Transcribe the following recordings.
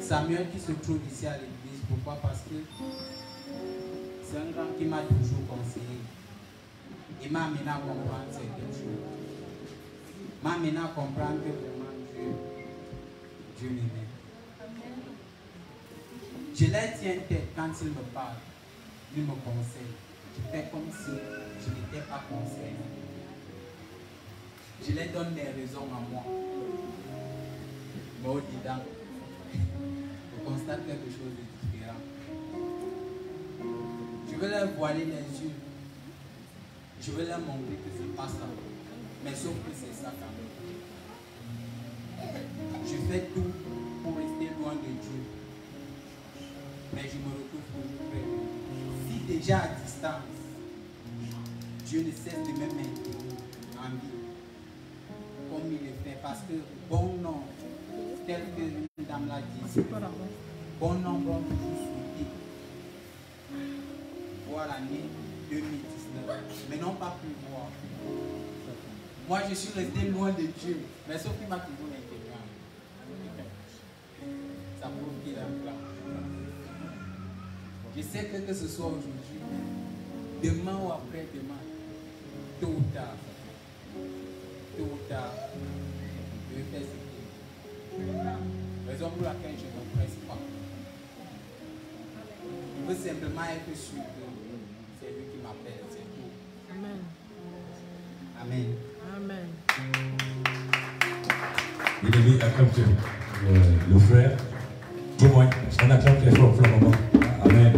Samuel qui se trouve ici à l'église. Pourquoi? Parce que c'est un grand qui m'a toujours conseillé. Il m'a amené à comprendre certaines choses. Il m'a amené à comprendre que vraiment Dieu m'aimait. Je les tiens tête quand il me parle, il me conseille. Je fais comme si je n'étais pas conseillé. Je les donne des raisons à moi. Mais au-dedans, je constate quelque chose de différent. Je veux leur voiler les yeux. Je veux leur montrer que ce n'est pas ça. Mais sauf que c'est ça quand même. Je fais tout pour rester loin de Dieu. Mais je me retrouve toujours près de lui. Si déjà à distance, Dieu ne cesse de me maintenir en vie. Comme il le fait. Parce que bon nom, tel que une dame l'a dit, bon nom va toujours souhaiter voir l'année 2019. Mais non pas plus voir. Moi je suis resté loin de Dieu. Mais sauf qu'il m'a toujours intégré. Ça prouve qu'il a un plan. Je sais que ce soit aujourd'hui, demain ou après-demain, tôt ou tard, je vais faire ce qu'il veut. Raison pour laquelle je ne presse pas. Je veux simplement être sûr que c'est lui qui m'appelle, c'est tout. Amen. Amen. Amen. Bien-aimé, acclame le frère. Témoigne. On acclame très fort pour le moment. Amen.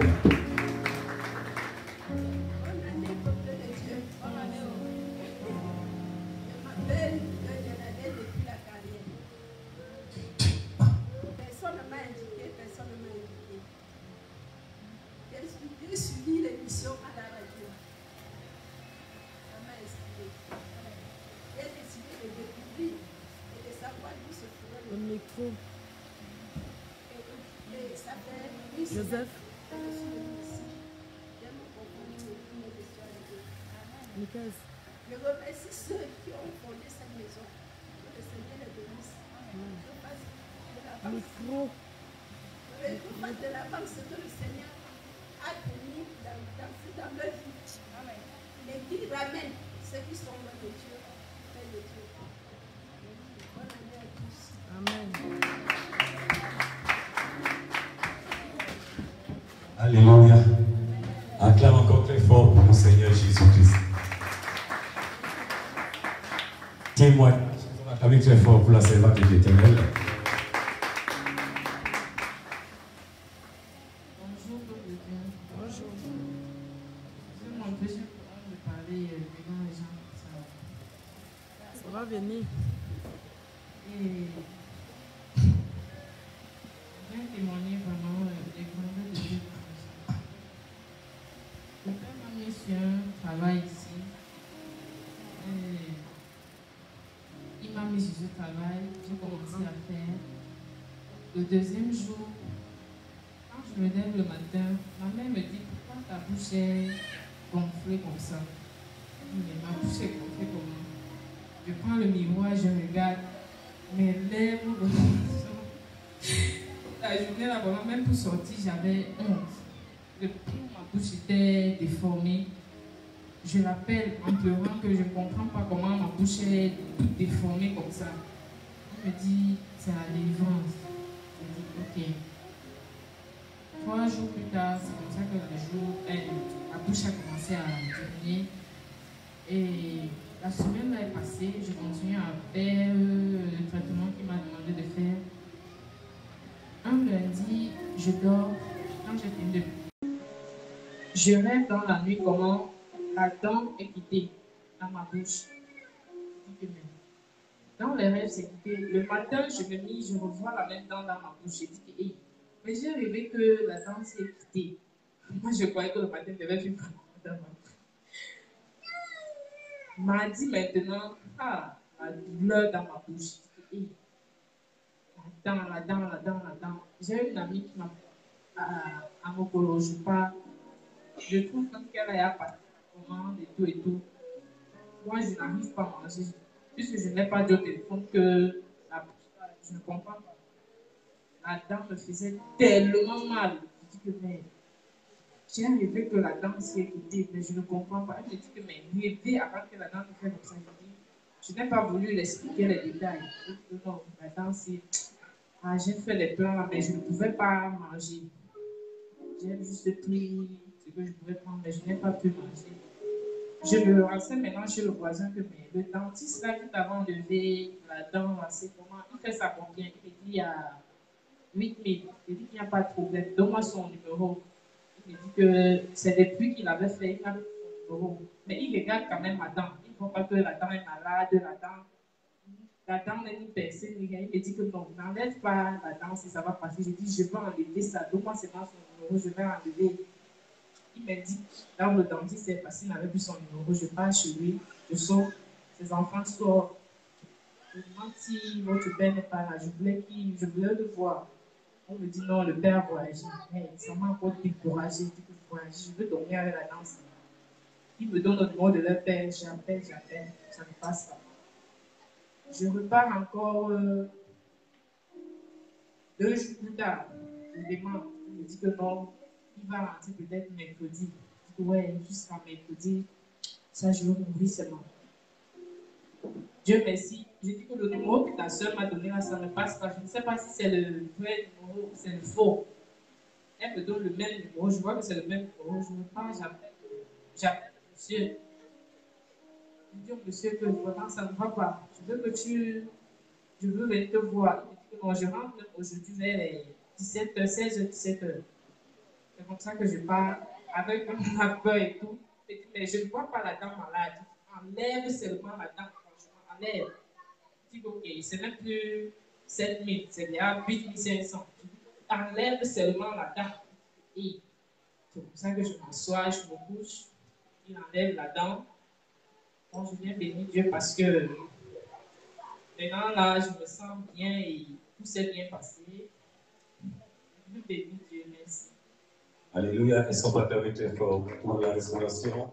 Joseph. Lucas. Je remercie ceux qui ont fondé cette maison. Que le Seigneur les bénisse. Micro. Je fasse de l'avance ce que le Seigneur a tenu dans leur vie. Amen. Et qu'il ramène ceux qui sont loin de Dieu, près de Dieu. Bonne année à tous. Amen. Alléluia. Acclame encore très fort pour le Seigneur Jésus-Christ. Témoigne. Acclame très fort pour la servante de l'Éternel. Bonjour, bonjour. C'est mon péché de parler devant les gens. Ça va venir. Et je vais témoigner vraiment des grandeurs de Dieu. Le père m'a mis sur un travail ici. Et il m'a mis sur ce travail. J'ai commencé à faire. Le deuxième jour, quand je me lève le matin, ma mère me dit pourquoi ta bouche est gonflée comme ça. Mais ma bouche est gonflée comment? Je prends le miroir, je regarde mes lèvres. La journée là, vraiment, même pour sortir, j'avais honte. Le pied, ma bouche était déformée. Je l'appelle en pleurant que je ne comprends pas comment ma bouche est toute déformée comme ça. Elle me dit, c'est la délivrance. Je dis, ok. 3 jours plus tard, c'est comme ça que la bouche a commencé à diminuer. Et la semaine là est passée, je continue à faire le traitement qu'il m'a demandé de faire. Un lundi, je dors, quand j'ai fini de... Je rêve dans la nuit comment la dent est quittée dans ma bouche. Dans les rêves, c'est quitté. Le matin, je me dis, je revois la même dent dans ma bouche. Je dis, hey. Mais j'ai rêvé que la dent s'est quittée. Moi, je croyais que le matin, je devais vivre dans ma bouche. Mardi, maintenant, la douleur dans ma bouche. Je dis, hey. La dent. J'ai une amie qui m'a à Mokolo, je parle. Je trouve qu'elle a pas commande et tout. Moi, je n'arrive pas à manger. Puisque je n'ai pas de téléphone que la bouche, je ne comprends pas. la dent me faisait tellement mal. Je dis que, mais j'ai rêvé que la dent s'est quittée, mais je ne comprends pas. Je dis que, mais rêver avant que la dent me fasse comme ça, je n'ai pas voulu l'expliquer les détails. Je dis que non, la dent c'est. Ah, j'ai fait les plans, mais je ne pouvais pas manger. J'ai juste pris ce que je pouvais prendre, mais je n'ai pas pu manger. Je me renseigne maintenant chez le voisin que le dentiste là qui t'avait enlevé la dent, c'est comment il fait ça combien? Il me dit il y a 8 000. Il dit qu'il n'y a pas de problème. Donne-moi son numéro. Il me dit que c'est depuis qu'il avait fait, il avait son numéro. Mais il regarde quand même ma dent. Il ne voit pas que la dent est malade, la dent n'est ni percée, ni rien. Il me dit que non, n'enlève pas la dent si ça va passer. Je dis, je vais enlever ça. Donne-moi seulement son numéro, je vais enlever. Il m'a dit, dans le dentiste, c'est parce qu'il n'avait plus son numéro. Je pars chez lui, je sors, ses enfants sortent. Je me demande si votre père n'est pas là. Je voulais le voir. On me dit non, le père a voyagé. Mais ça m'a encore découragé. Je veux dormir avec la danse. Il me donne le numéro de leur père. J'appelle, ça ne passe pas. Je repars encore 2 jours plus tard. Je demande. Il me dit que non. Il va rentrer peut-être mercredi. Je dis ouais, jusqu'à mercredi, ça je veux mourir seulement. Dieu merci. Je dis que le numéro que ta soeur m'a donné là, ça ne passe pas. Je ne sais pas si c'est le vrai numéro ou c'est le faux. Elle me donne le même numéro. Je vois que c'est le même numéro. Je me parle, j'appelle monsieur. Je dis au monsieur que vraiment ça ne va pas. Je veux venir te voir. Il me dit que non, je rentre aujourd'hui vers les 17h, 16h, 17h. C'est comme ça que je pars avec ma peur et tout. Mais je ne vois pas la dent malade. Enlève seulement la dent, franchement, enlève. Je dis ok, c'est même plus 7 000, c'est déjà 8 500. Enlève seulement la dent. Et c'est comme ça que je m'assois, je me couche, il enlève la dent. Bon, je viens bénir Dieu parce que maintenant là, je me sens bien et tout s'est bien passé. Je bénis Dieu, merci. Alléluia. Est-ce qu'on peut permettre très fort pour la restauration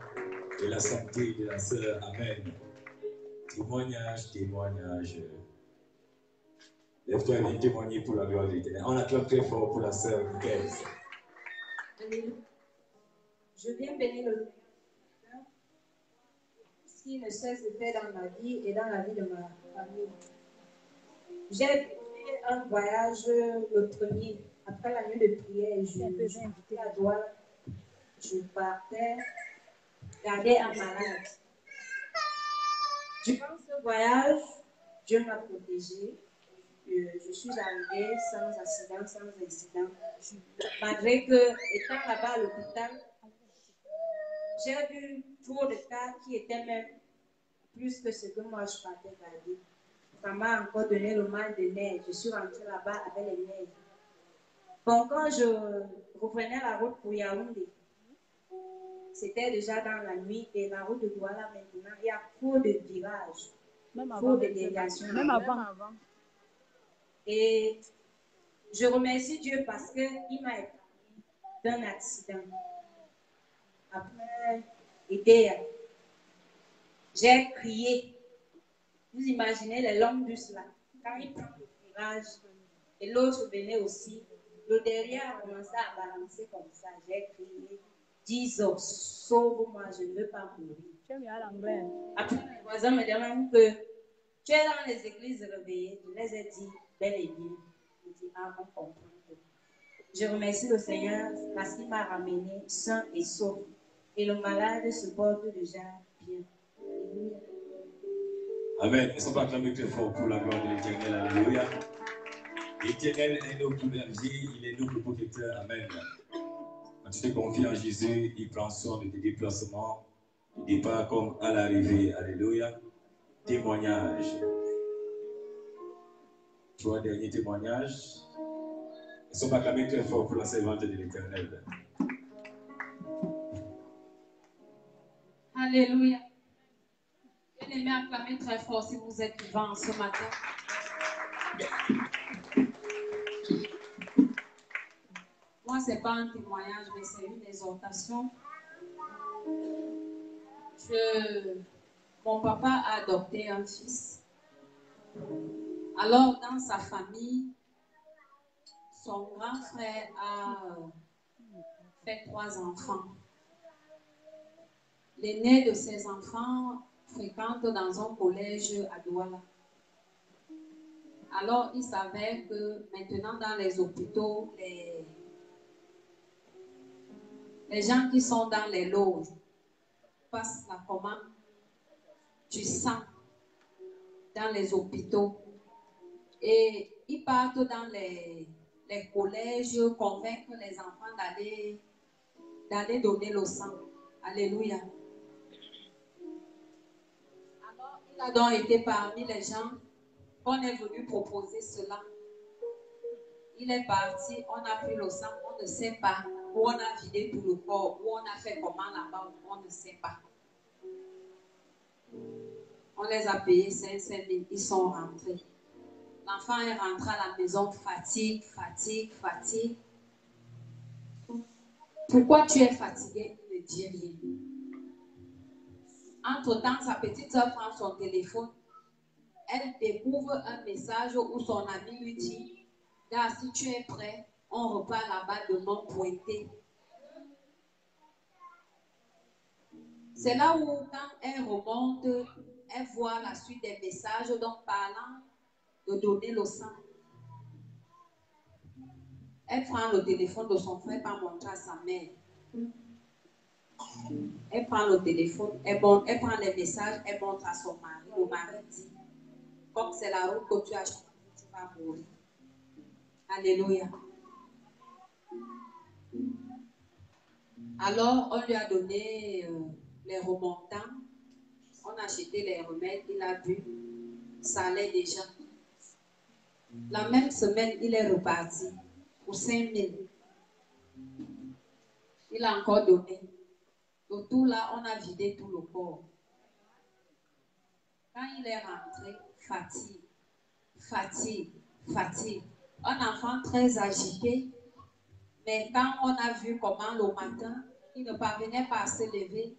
et la santé de la sœur? Amen. Témoignage, témoignage. Lève-toi et viens témoigner pour la gloire de l'Éternel. On acclame très fort pour la sœur Michael. Alléluia. Je viens bénir le Seigneur. Ce qui ne cesse de faire dans ma vie et dans la vie de ma famille. J'ai fait un voyage le premier. Après la nuit de prière, je quittais la Douala. Je partais garder un malade. Durant ce voyage, Dieu m'a protégée. Je suis arrivée sans accident, sans incident. Malgré que, étant là-bas à l'hôpital, j'ai vu trop de cas qui étaient même plus que ce que moi je partais garder. Ça m'a encore donné le mal de nerfs. Je suis rentrée là-bas avec les nerfs. Bon, quand je reprenais la route pour Yaoundé, c'était déjà dans la nuit et la route de Douala maintenant, il y a trop de virages, trop de déviations. Même avant. Et je remercie Dieu parce qu'il m'a épargné d'un accident. Après, j'ai crié. Vous imaginez les longs bus là. Quand il prend le virage et l'autre venait aussi, le derrière a commencé à balancer comme ça. J'ai crié, 10 ans, sauve-moi, je ne veux pas mourir. Après, mes voisins me demandent que tu es dans les églises réveillées. Je les ai dit, bel et bien. Je dis, ah, on comprend. Je remercie le Seigneur parce qu'il m'a ramené sain et sauf. Et le malade se porte déjà bien. Alléluia. Amen. Est-ce qu'on peut acclamer très fort pour la gloire de l'Éternel? Alléluia. L'Éternel est notre berger, il est notre protecteur. Amen. Quand tu te confies en Jésus, il prend soin de tes déplacements. Il départ comme à l'arrivée. Alléluia. Témoignage. 3 derniers témoignages. Est-ce qu'on peut acclamer très fort pour la servante de l'Éternel? Alléluia. Bien-aimé, acclamez très fort si vous êtes vivants ce matin. Moi, ce n'est pas un témoignage, mais c'est une exhortation. Mon papa a adopté un fils. Alors, dans sa famille, Son grand frère a fait 3 enfants. L'aîné de ses enfants fréquente dans un collège à Douala. Alors, il s'avère que maintenant dans les hôpitaux, les gens qui sont dans les loges passent la commande du sang dans les hôpitaux. Et ils partent dans les collèges, convaincre les enfants d'aller donner le sang. Alléluia. Alors, il a donc été parmi les gens qu'on est venu proposer cela. Il est parti, on a pris le sang, on ne sait pas, où on a vidé tout le corps, où on a fait comment là-bas, on ne sait pas. On les a payés 500 000, ils sont rentrés. L'enfant est rentré à la maison, fatigue. Pourquoi tu es fatigué? Il ne dit rien. Entre-temps, sa petite soeur prend son téléphone. Elle découvre un message où son ami lui dit, là, si tu es prêt, on repart là-bas demain pointé. C'est là où, quand elle remonte, elle voit la suite des messages, donc parlant de donner le sang. Elle prend le téléphone de son frère pour montrer à sa mère. Elle prend le téléphone, elle prend les messages, elle montre à son mari. Le mari dit, comme c'est la route que tu as choisie, tu vas mourir. Alléluia. Alors, on lui a donné les remontants. On a acheté les remèdes, il a bu. Ça allait déjà. La même semaine, il est reparti pour 5 000. Il a encore donné. Le tout là, on a vidé tout le corps. Quand il est rentré, fatigue. Un enfant très agité. Mais quand on a vu comment le matin, il ne parvenait pas à se lever,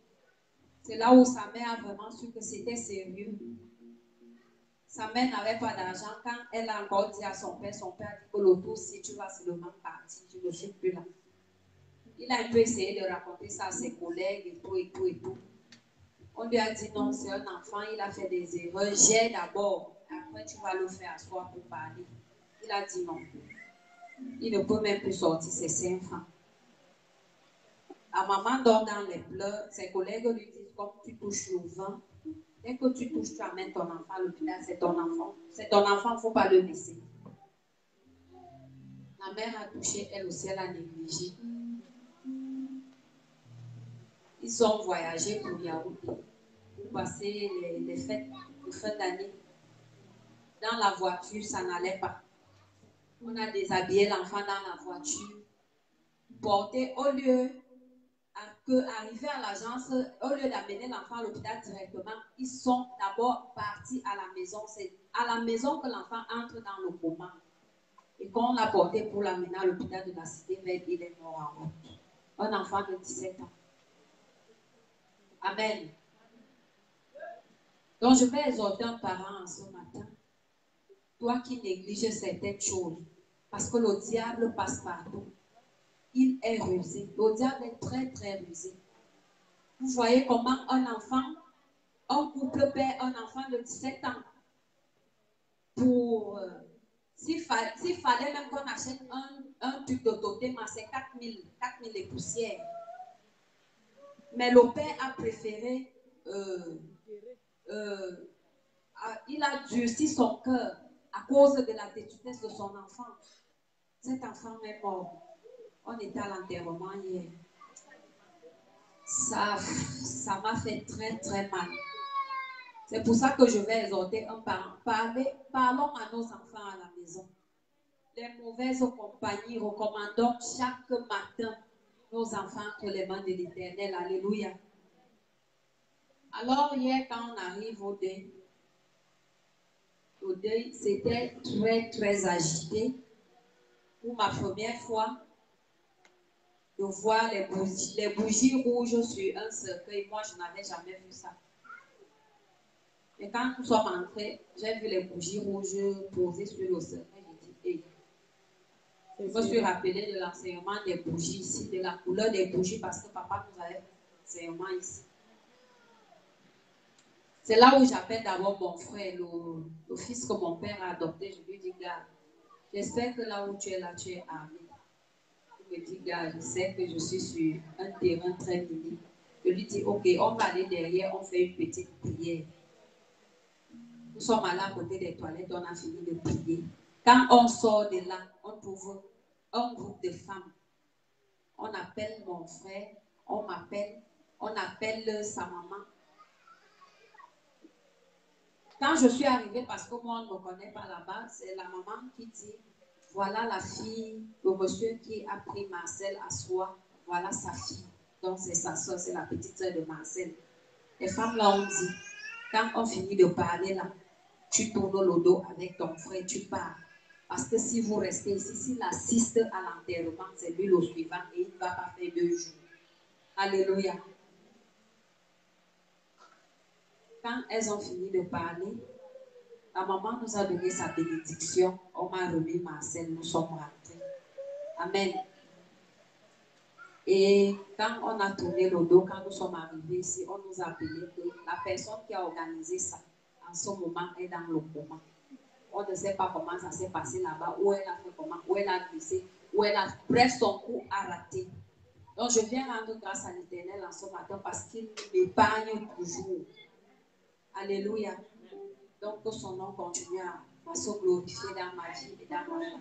c'est là où sa mère a vraiment su que c'était sérieux. Sa mère n'avait pas d'argent. Quand elle a encore dit à son père a dit que le tour, si tu vas seulement partir, tu ne suis plus là. Il a un peu essayé de raconter ça à ses collègues et tout. On lui a dit non, c'est un enfant, il a fait des erreurs. J'ai d'abord, après tu vas le faire asseoir pour parler. Il a dit non. Il ne peut même plus sortir ses 5 francs. À maman dort dans les pleurs, ses collègues lui disent comme tu touches le vent, dès que tu touches, tu amènes ton enfant à l'hôpital, c'est ton enfant. C'est ton enfant, il ne faut pas le laisser. La mère a touché, elle aussi, elle a négligé. Ils ont voyagé pour Yaoundé, pour passer les fêtes de fin d'année. Dans la voiture, ça n'allait pas. On a déshabillé l'enfant dans la voiture. Porté, au lieu d'arriver à l'agence, au lieu d'amener l'enfant à l'hôpital directement, ils sont d'abord partis à la maison. C'est à la maison que l'enfant entre dans le coma. Et quand on l'a porté pour l'amener à l'hôpital de la cité, il est mort en route. Un enfant de 17 ans. Amen. Donc je vais exhorter un parent ce matin. Toi qui négliges certaines choses, parce que le diable passe partout. Il est rusé. Le diable est très, très rusé. Vous voyez comment un couple perd un enfant de 17 ans. Pour, s'il fallait même qu'on achète un truc de totem, c'est 4 000 et poussières. Mais le père a préféré, il a durci son cœur à cause de la détresse de son enfant. Cet enfant est mort. On était à l'enterrement hier. Ça m'a fait très, très mal. C'est pour ça que je vais exhorter un parent. Parlons à nos enfants à la maison. Les mauvaises compagnies, recommandons chaque matin nos enfants entre les mains de l'Éternel. Alléluia. Alors, hier, quand on arrive au deuil, c'était très, très agité. Pour ma première fois, de voir les bougies rouges sur un cercueil. Moi, je n'avais jamais vu ça. Et quand nous sommes entrés, j'ai vu les bougies rouges posées sur le cercueil. J'ai dit, hey. Je me suis rappelé de l'enseignement des bougies ici, de la couleur des bougies, parce que papa nous avait fait l'enseignement ici. C'est là où j'appelle d'abord mon frère, le fils que mon père a adopté. Je lui dis, gars, j'espère que là où tu es là, tu es armé. Il me dit, gars, je sais que je suis sur un terrain très mini. Je lui dis, ok, on va aller derrière, on fait une petite prière. Nous sommes allés à côté des toilettes, on a fini de prier. Quand on sort de là, on trouve un groupe de femmes. On appelle mon frère, on appelle sa maman. Quand je suis arrivée, parce que moi, on ne me connaît pas là-bas, c'est la maman qui dit, voilà la fille, le monsieur qui a pris Marcel à soi, voilà sa fille. Donc c'est sa soeur, c'est la petite soeur de Marcel. Les femmes là ont dit, quand on finit de parler là, tu tournes le dos avec ton frère, tu pars. Parce que si vous restez ici, s'il assiste à l'enterrement, c'est lui le suivant et il ne va pas faire 2 jours. Alléluia. Quand elles ont fini de parler, la maman nous a donné sa bénédiction. On m'a remis Marcel, nous sommes rentrés. Amen. Et quand on a tourné le dos, quand nous sommes arrivés ici, on nous a appelé que la personne qui a organisé ça, en ce moment, est dans le coma. On ne sait pas comment ça s'est passé là-bas, où elle a fait comment, où elle a glissé, où elle a... Bref, son coup a raté. Donc, je viens rendre grâce à l'Éternel en ce matin parce qu'il m'épargne toujours. Alléluia. Donc, que son nom continue à se glorifier dans ma vie et dans ma famille.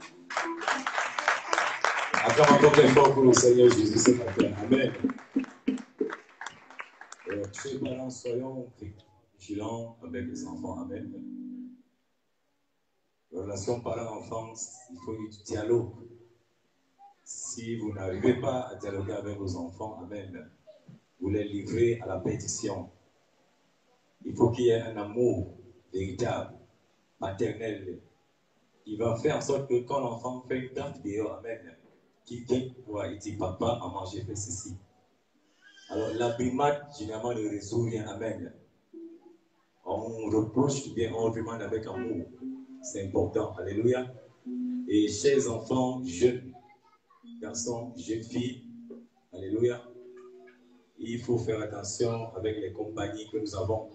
Acclame encore très fort pour le Seigneur Jésus ce matin. Amen. Chers parents, soyons vigilants avec les enfants. Amen. La relation parent-enfant, il faut du dialogue. Si vous n'arrivez pas à dialoguer avec vos enfants, amen, vous les livrez à la perdition. Il faut qu'il y ait un amour véritable, maternel, qui va faire en sorte que quand l'enfant fait une tarte dehors, amen, qu'il vient pouvoir dire, papa, maman, j'ai fait ceci. Alors l'abîmade, généralement, ne résout rien, amen. On reproche ou bien on demande avec amour. C'est important, alléluia. Et chers enfants, jeunes garçons, jeunes filles, alléluia, il faut faire attention avec les compagnies que nous avons.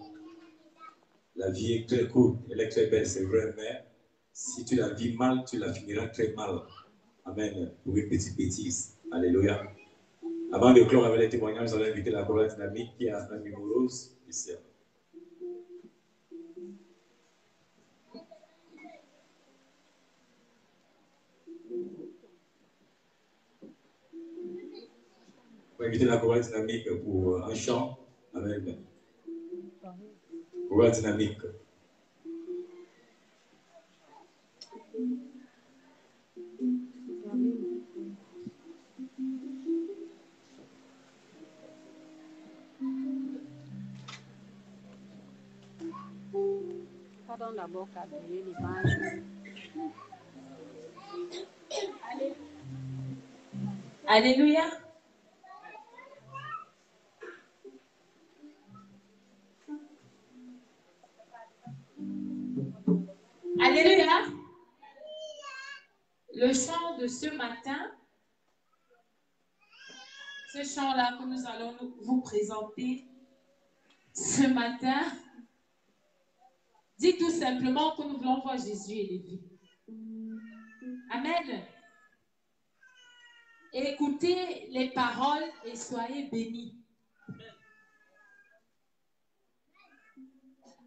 La vie est très courte, elle est très belle, c'est vrai, mais si tu la vis mal, tu la finiras très mal. Amen. Pour une petite bêtise. Alléluia. Avant de clore avec les témoignages, nous allons inviter la chorale dynamique qui a un numéro spécial. On va inviter la chorale dynamique pour un chant. Amen. Chorale dynamique. Pardon d'abord qu'à donner l'image. Alléluia. Alléluia. Le chant de ce matin, ce chant-là que nous allons vous présenter ce matin, dit tout simplement que nous voulons voir Jésus élevé. Amen. Écoutez les paroles et soyez bénis.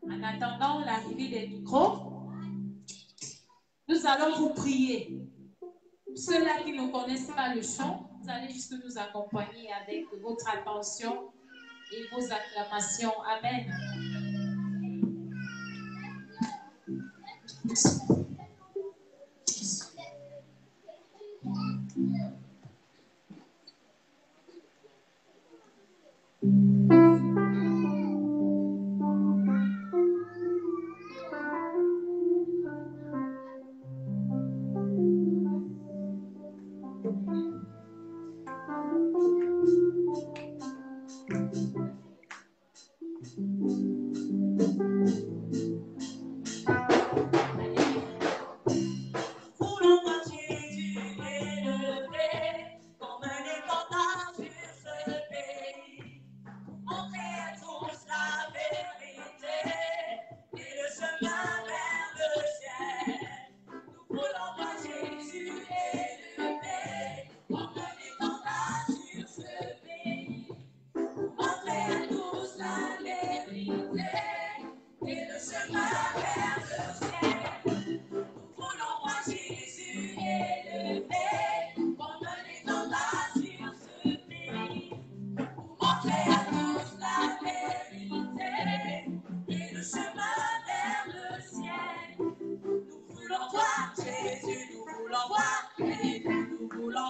En attendant l'arrivée des micros, nous allons vous prier. Ceux-là qui ne connaissent pas le chant, vous allez juste nous accompagner avec votre attention et vos acclamations. Amen.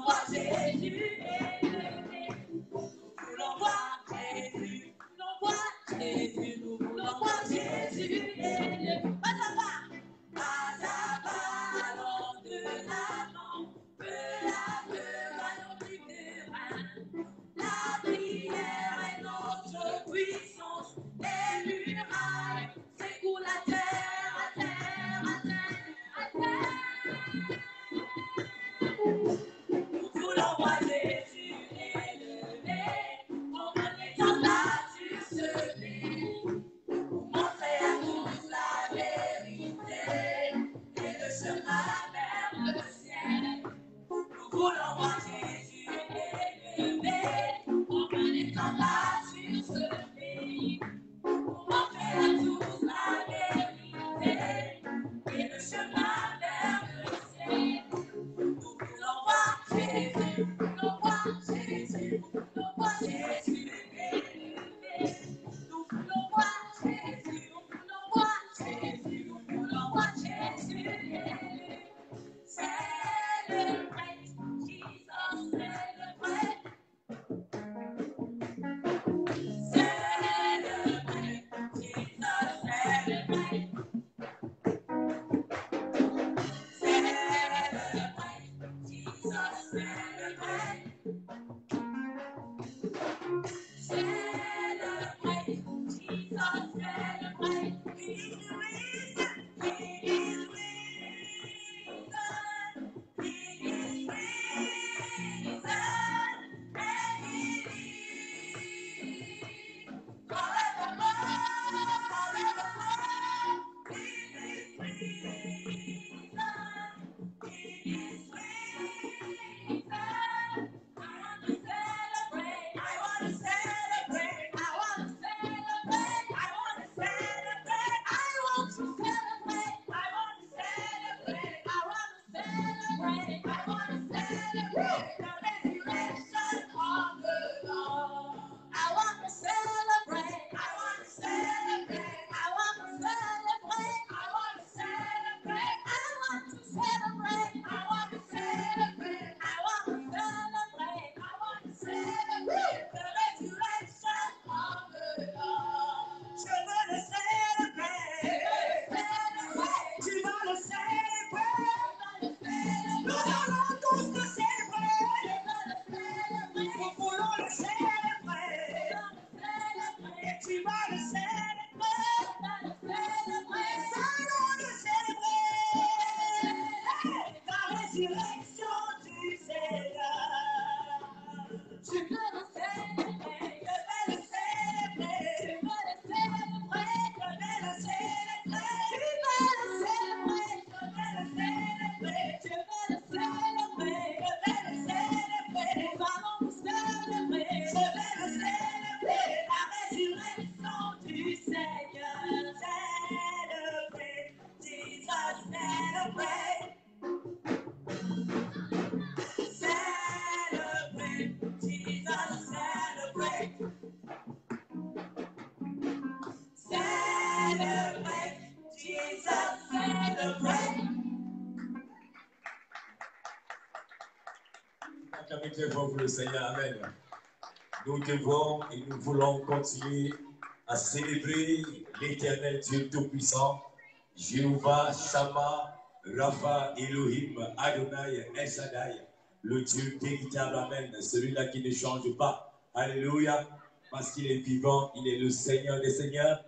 voir Jésus élevé. Nous voulons voir Jésus. Nous voulons voir Jésus. Nous voulons voir Jésus élevé. Pas à pas, allons de l'avant. Peu à peu, allons du terrain. La prière est notre puissance. Les murailles s'écoulent à terre, à terre, à terre, à terre. Nous voulons voir Jésus élevé. On ne l'étend pas sur ce pays. Pour montrer à tous la vérité et le chemin vers le ciel. Nous voulons voir Jésus élevé. On ne l'étend pas sur ce pays. Pour montrer à tous la vérité et le chemin vers le ciel. Nous voulons voir Jésus, nous voulons voir Jésus, nous voulons voir Jésus élevé. Nous voulons voir Jésus, nous voulons voir Jésus, nous voulons voir Jésus élevé. Celebrate Jesus, celebrate. Celebrate Jesus, celebrate. Celebrate Jesus, celebrate. Celebrate Jesus, celebrate. He is risen. He is risen. He is risen. And he lives forevermore, forevermore. He is risen. He is risen. I want to celebrate. I want to celebrate. I want to celebrate. I want to celebrate. I want to celebrate. I want to celebrate. I want to celebrate. I want to celebrate the resurrection of the Lord. I want to celebrate. I want to celebrate. I want to celebrate. I want to celebrate. I want to celebrate. I want to celebrate. I want to celebrate. I want to celebrate the resurrection of the Lord. Je veux le célébrer. Tu vas le célébrer. Nous allons tous le célébrer. Nous voulons le célébrer. Et tu vas le célébrer. Allons le célébrer. La résurrection du Seigneur. Je veux le célébrer. Je vais le célébrer. Je veux le célébrer. Je vais le célébrer. Tu vas le célébrer. Je vais le célébrer. Je vais le célébrer. Je vais le célébrer. Nous allons le célébrer. Je vais le célébrer. La résurrection du Seigneur. Célébrer. Jesus, celebrate. Celebrate. Jesus, celebrate. Celebrate. Jesus, celebrate. Acclamez très fort pour le Seigneur. Amen. Nous devons et nous voulons continuer à célébrer l'Éternel Dieu Tout-Puissant, Jéhovah, Shammah, Rapha, Elohim, Adonai, El Shaddai, le Dieu véritable. Amen. Celui-là qui ne change pas. Alléluia. Parce qu'il est vivant, il est le Seigneur des Seigneurs,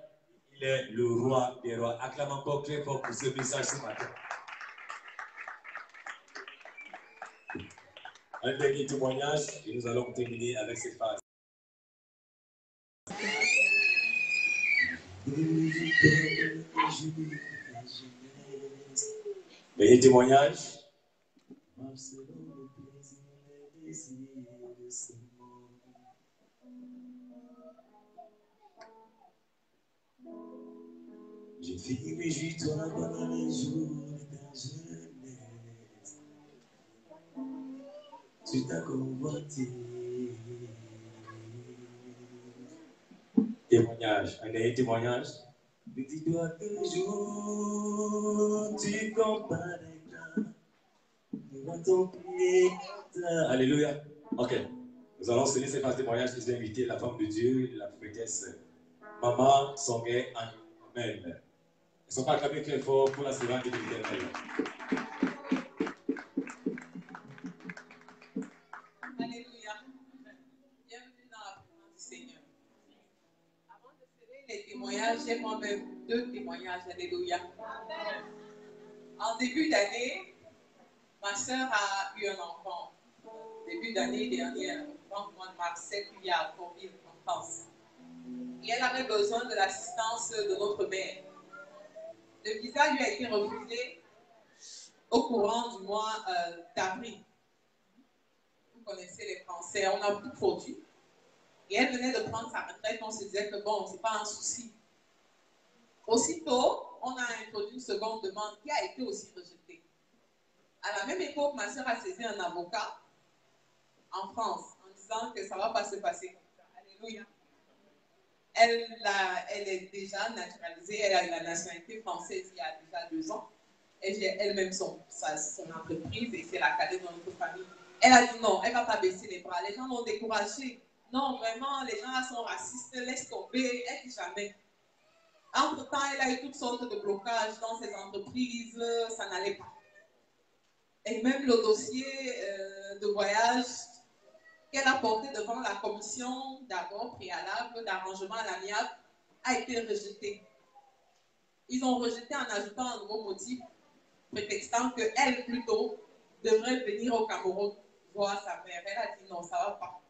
il est le Roi des Rois. Acclame encore très fort pour ce message ce matin. Un dernier témoignage et nous allons terminer avec cette phrase. Dernier témoignage. J'ai fini mes juifs pendant les jours de ta jeunesse. Tu t'as convoité. Témoignage, un dernier témoignage. Mais dis-toi qu'un jour tu comparais devant ton Alléluia. Ok. Nous allons se laisser par témoignage. Je vais inviter la femme de Dieu, la prophétesse Maman Songé Anne. Amen. Elles ne sont pas acclamées très fort pour la servante de l'Éternel. Alléluia. Bienvenue dans la présence du Seigneur. Avant de céder les témoignages, j'ai moi-même 2 témoignages. Alléluia. En début d'année, ma soeur a eu un enfant. Début d'année dernière, au mois de mars, c'est qu'il y a à Covid en France. Et elle avait besoin de l'assistance de notre mère. Le visa lui a été refusé au courant du mois d'avril. Vous connaissez les Français, on a beaucoup de fortune. Et elle venait de prendre sa retraite, on se disait que bon, c'est pas un souci. Aussitôt, on a introduit une seconde demande qui a été aussi rejetée. À la même époque, ma soeur a saisi un avocat en France en disant que ça ne va pas se passer comme ça. Alléluia. Elle est déjà naturalisée, elle a eu la nationalité française il y a déjà 2 ans. Elle gère elle-même son entreprise et c'est la cadette de notre famille. Elle a dit non, elle ne va pas baisser les bras. Les gens l'ont découragée. Non, vraiment, les gens là sont racistes, laisse tomber. Elle dit jamais. Entre-temps, elle a eu toutes sortes de blocages dans ses entreprises, ça n'allait pas. Et même le dossier de voyage qu'elle a porté devant la commission d'abord préalable d'arrangement à l'amiable a été rejeté. Ils ont rejeté en ajoutant un nouveau motif, prétextant qu'elle, plutôt, devrait venir au Cameroun voir sa mère. Elle a dit non, ça ne va pas.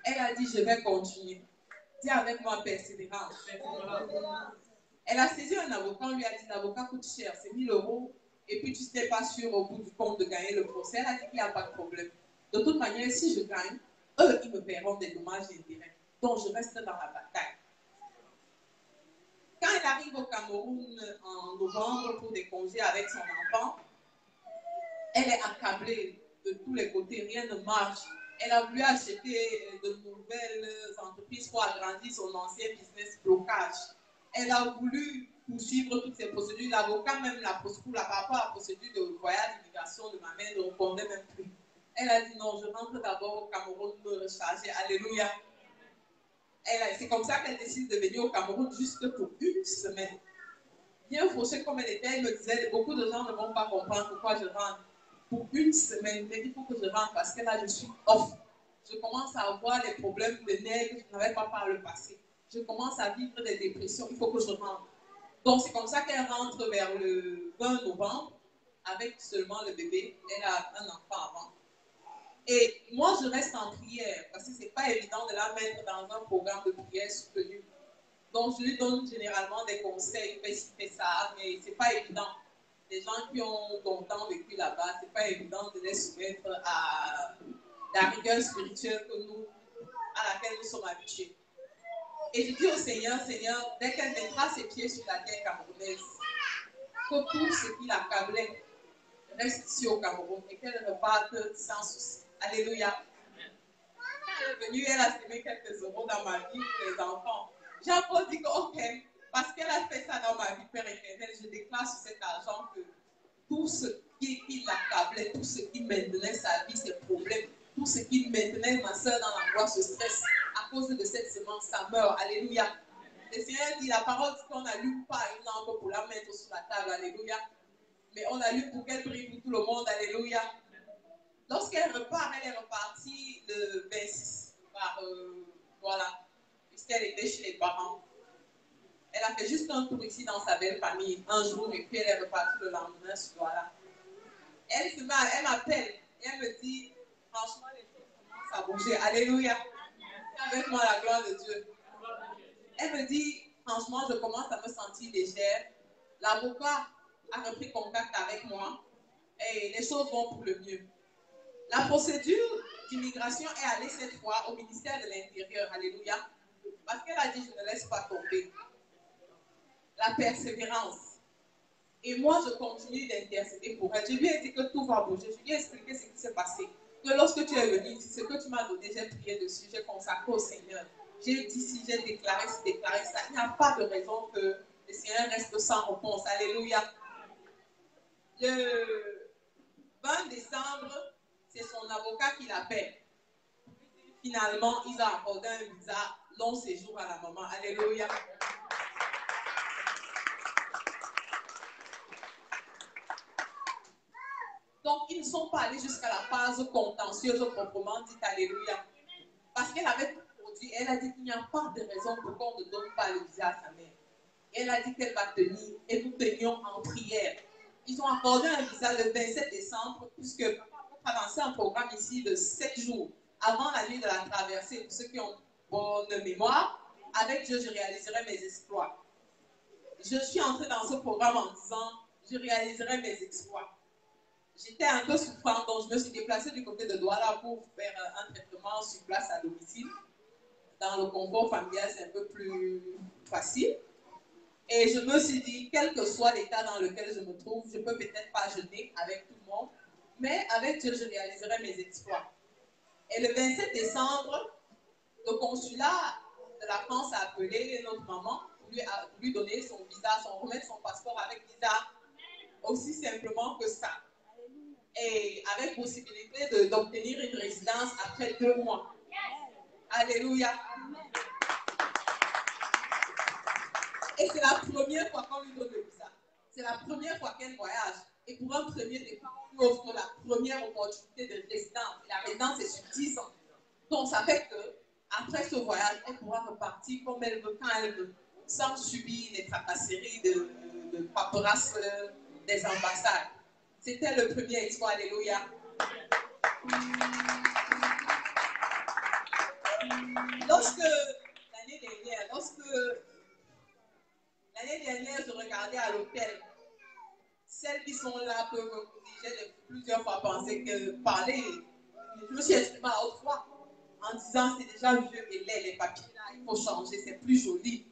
Elle a dit je vais continuer. Dis avec moi persévérance. Elle a saisi un avocat, on lui a dit l'avocat coûte cher, c'est 1 000 €. Et puis tu n'étais pas sûr au bout du compte de gagner le procès. Elle a dit qu'il n'y a pas de problème. De toute manière, si je gagne, eux, ils me paieront des dommages et intérêts. Donc, je reste dans la bataille. Quand elle arrive au Cameroun en novembre pour des congés avec son enfant, elle est accablée de tous les côtés, rien ne marche. Elle a voulu acheter de nouvelles entreprises pour agrandir son ancien business, blocage. Elle a voulu poursuivre toutes ces procédures. L'avocat, même pour par rapport à la procédure de voyage d'immigration de ma mère, ne répondait même plus. Elle a dit non, je rentre d'abord au Cameroun me recharger. Alléluia. C'est comme ça qu'elle décide de venir au Cameroun juste pour 1 semaine. Bien fauchée comme elle était, elle me disait, beaucoup de gens ne vont pas comprendre pourquoi je rentre. Pour 1 semaine, mais il faut que je rentre parce que là, je suis off. Je commence à avoir des problèmes de nerfs que je n'avais pas par le passé. Je commence à vivre des dépressions, il faut que je rentre. Donc, c'est comme ça qu'elle rentre vers le 20 novembre avec seulement le bébé. Elle a un enfant avant. Et moi, je reste en prière parce que ce n'est pas évident de la mettre dans un programme de prière soutenu. Donc, je lui donne généralement des conseils, fais ça, mais ce n'est pas évident. Les gens qui ont longtemps vécu là-bas, ce n'est pas évident de les soumettre à la rigueur spirituelle à laquelle nous sommes habitués. Et je dis au Seigneur, Seigneur, dès qu'elle mettra ses pieds sur la terre camerounaise, que tout ce qui l'accablait reste ici au Cameroun et qu'elle reparte sans souci. Alléluia. Quand elle est venue, elle a semé quelques euros dans ma vie pour les enfants. J'ai encore dit que, ok, parce qu'elle a fait ça dans ma vie, Père éternel, je déclare sur cet argent que tout ce qui l'accablait, tout ce qui maintenait sa vie, ses problèmes, tout ce qui maintenait ma soeur dans l'angoisse, ce stress, à cause de cette semence, ça meurt. Alléluia. Le Seigneur dit, la parole dit qu'on n'allume pas une lampe pour la mettre sur la table. Alléluia. Mais on allume pour qu'elle brille pour tout le monde. Alléluia. Lorsqu'elle repart, elle est repartie le 26. Voilà. Puisqu'elle était chez les parents. Elle a fait juste un tour ici dans sa belle famille, un jour, et puis elle est repartie le lendemain sur Douala. Elle m'appelle et elle me dit, franchement, les choses commencent à bouger. Alléluia. Avec moi la gloire de Dieu. Elle me dit, franchement, je commence à me sentir légère. L'avocat a repris contact avec moi et les choses vont pour le mieux. La procédure d'immigration est allée cette fois au ministère de l'Intérieur. Alléluia. Parce qu'elle a dit, je ne laisse pas tomber. La persévérance. Et moi, je continue d'intercéder pour elle. Je lui ai dit que tout va bouger. Je lui ai expliqué ce qui s'est passé. Que lorsque tu es venu ici, ce que tu m'as donné, j'ai prié dessus, j'ai consacré au Seigneur. J'ai dit si, j'ai déclaré ça. Il n'y a pas de raison que le Seigneur reste sans réponse. Alléluia. Le 20 décembre, c'est avocat qui l'appelle. Finalement, ils ont accordé un visa long séjour à la maman. Alléluia. Donc, ils ne sont pas allés jusqu'à la phase contentieuse proprement dite. Alléluia. Parce qu'elle avait tout produit. Elle a dit qu'il n'y a pas de raison pourquoi on ne donne pas le visa à sa mère. Et elle a dit qu'elle va tenir. Et nous tenions en prière. Ils ont accordé un visa le 27 décembre, puisque on a lancé un programme ici de 7 jours avant la nuit de la traversée. Pour ceux qui ont bonne mémoire, avec Dieu, je réaliserai mes exploits. Je suis entrée dans ce programme en disant, je réaliserai mes exploits. J'étais un peu souffrante, donc je me suis déplacée du côté de Douala pour faire un traitement sur place à domicile. Dans le confort familial, c'est un peu plus facile. Et je me suis dit, quel que soit l'état dans lequel je me trouve, je ne peux peut-être pas jeûner avec tout le monde, mais avec Dieu, je réaliserai mes exploits. Et le 27 décembre, le consulat de la France a appelé notre maman pour lui donner son visa, remettre son passeport avec visa, aussi simplement que ça. Et avec possibilité d'obtenir une résidence après 2 mois. Alléluia. Et c'est la première fois qu'on lui donne le visa. C'est la première fois qu'elle voyage. Et pour un premier départ, on lui offre la première opportunité de résidence. Et la résidence est sur 10 ans. Donc ça fait qu'après ce voyage, elle pourra repartir comme elle veut, quand elle veut, sans subir les tracasseries de paperasse des ambassades. C'était le premier exploit. Alléluia. L'année dernière, je regardais à l'hôtel. Celles qui sont là peuvent me corriger. J'ai plusieurs fois pensé que parler, je me suis exprimée à haute voix en disant c'est déjà vieux et laid, les papiers là, il faut changer, c'est plus joli.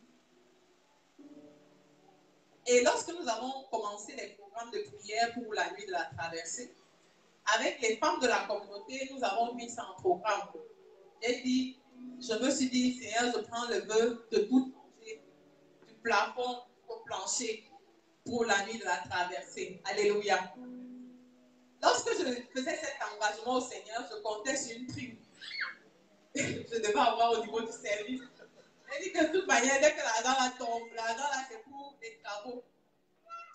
Et lorsque nous avons commencé les programmes de prière pour la nuit de la traversée, avec les femmes de la communauté, nous avons mis ça en programme. Je me suis dit, Seigneur, je prends le vœu de tout changer, du plafond au plancher pour la nuit de la traversée. Alléluia. Lorsque je faisais cet engagement au Seigneur, je comptais sur une prime. Je devais avoir au niveau du service. J'ai dit que de toute manière, dès que l'argent là tombe, l'argent là c'est pour les travaux.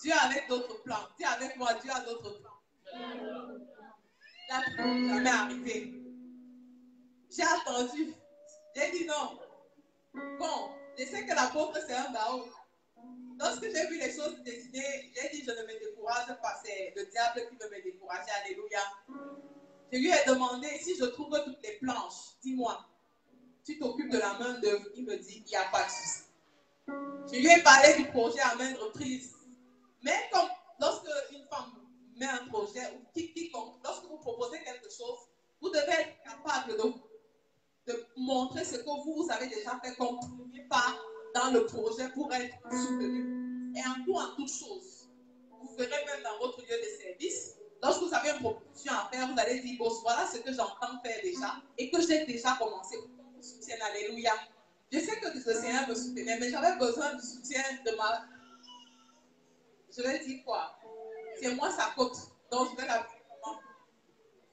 Dieu a avec d'autres plans. Dieu avec moi, Dieu a d'autres plans. La prime n'est jamais arrivée. J'ai attendu. J'ai dit non. Bon, je sais que la pauvre c'est un baou. Lorsque j'ai vu les choses dessinées, j'ai dit je ne me décourage pas. C'est le diable qui veut me décourager. Alléluia. Je lui ai demandé si je trouve toutes les planches. Dis-moi. Tu t'occupes de la main d'œuvre. Il me dit, il n'y a pas de souci. Je lui ai parlé du projet à maintes reprises. Mais comme lorsque une femme met un projet, ou quiconque, lorsque vous proposez quelque chose, vous devez être capable de montrer ce que vous avez déjà fait comme premier pas dans le projet pour être soutenu. Et en toute chose, vous verrez même dans votre lieu de service, lorsque vous avez une proposition à faire, vous allez dire, bon, voilà ce que j'entends faire déjà et que j'ai déjà commencé. Soutien, alléluia. Je sais que le Seigneur me soutenait, mais j'avais besoin du soutien de ma... Je vais dire quoi? C'est moi sa côte. Donc je vais la faire comment?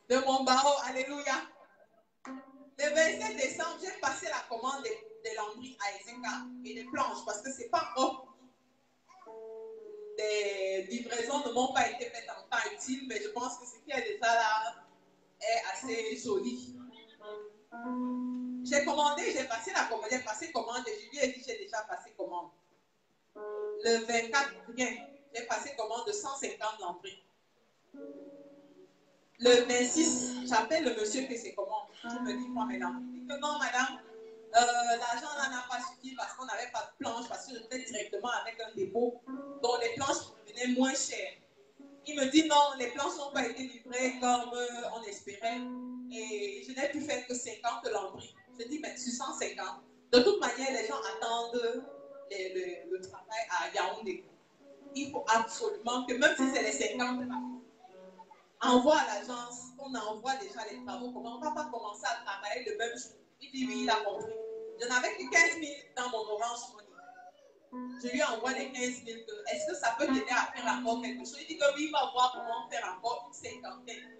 De mon barreau, alléluia. Le 27 décembre, j'ai passé la commande des lambris à Ezeka et des planches parce que c'est pas encore. Les livraisons ne m'ont pas été faites en temps utile, mais je pense que ce qui est déjà là est assez joli. J'ai commandé, j'ai passé la commande, j'ai passé commande et je lui ai dit j'ai déjà passé commande. Le 24, rien, j'ai passé commande de 150 lambris. Le 26, j'appelle le monsieur que c'est commande. Il me dit, moi, madame. Il dit que non, madame, l'argent là n'a pas suffi parce qu'on n'avait pas de planche, parce que je fais directement avec un dépôt dont les planches venaient moins chères. Il me dit non, les planches n'ont pas été livrées comme on espérait et je n'ai pu faire que 50 lambris. Je dis, mais sur 150, de toute manière, les gens attendent le travail à Yaoundé. Il faut absolument que, même si c'est les 50 là, envoie à l'agence, on envoie déjà les travaux. Comment on ne va pas commencer à travailler le même jour? Il dit oui, il a compris. Je n'avais que 15 000 dans mon Orange Money. Je lui envoie les 15 000. Est-ce que ça peut t'aider à faire encore quelque chose? Il dit que oui, il va voir comment faire encore une cinquantaine.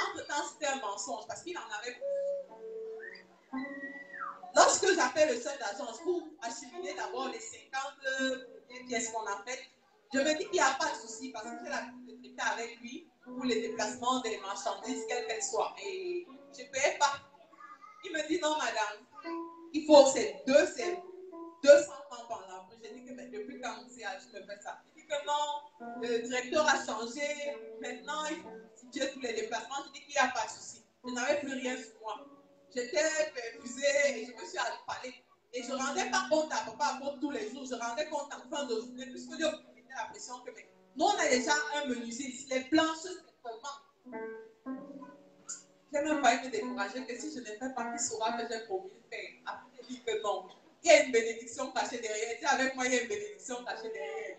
Entre-temps, c'était un mensonge parce qu'il en avait plus. Lorsque j'appelle le chef d'agence pour acheminer d'abord les 50 pièces qu'on a faites, je me dis qu'il n'y a pas de souci parce que j'ai l'habitude de traiter avec lui pour les déplacements des marchandises, quelles qu'elles soient. Et je ne payais pas. Il me dit non, madame, il faut c'est 200 francs par an. J'ai dit que mais depuis quand je me fais ça. Il dit que non, le directeur a changé. Maintenant, il faut situer tous les déplacements. Je dis qu'il n'y a pas de souci. Je n'avais plus rien sur moi. J'étais épuisée et je me suis affalée. Et je ne rendais pas compte à papa compte tous les jours. Je rendais compte en fin de journée, puisque je mettais la pression que mais, nous, on a déjà un menuisier ici. Les planches, c'est comment? Je n'ai même pas été découragée que si je ne fais pas, qui saura que j'ai promis de faire. Après, il dit que non. Il y a une bénédiction cachée derrière. Dis avec moi, il y a une bénédiction cachée derrière.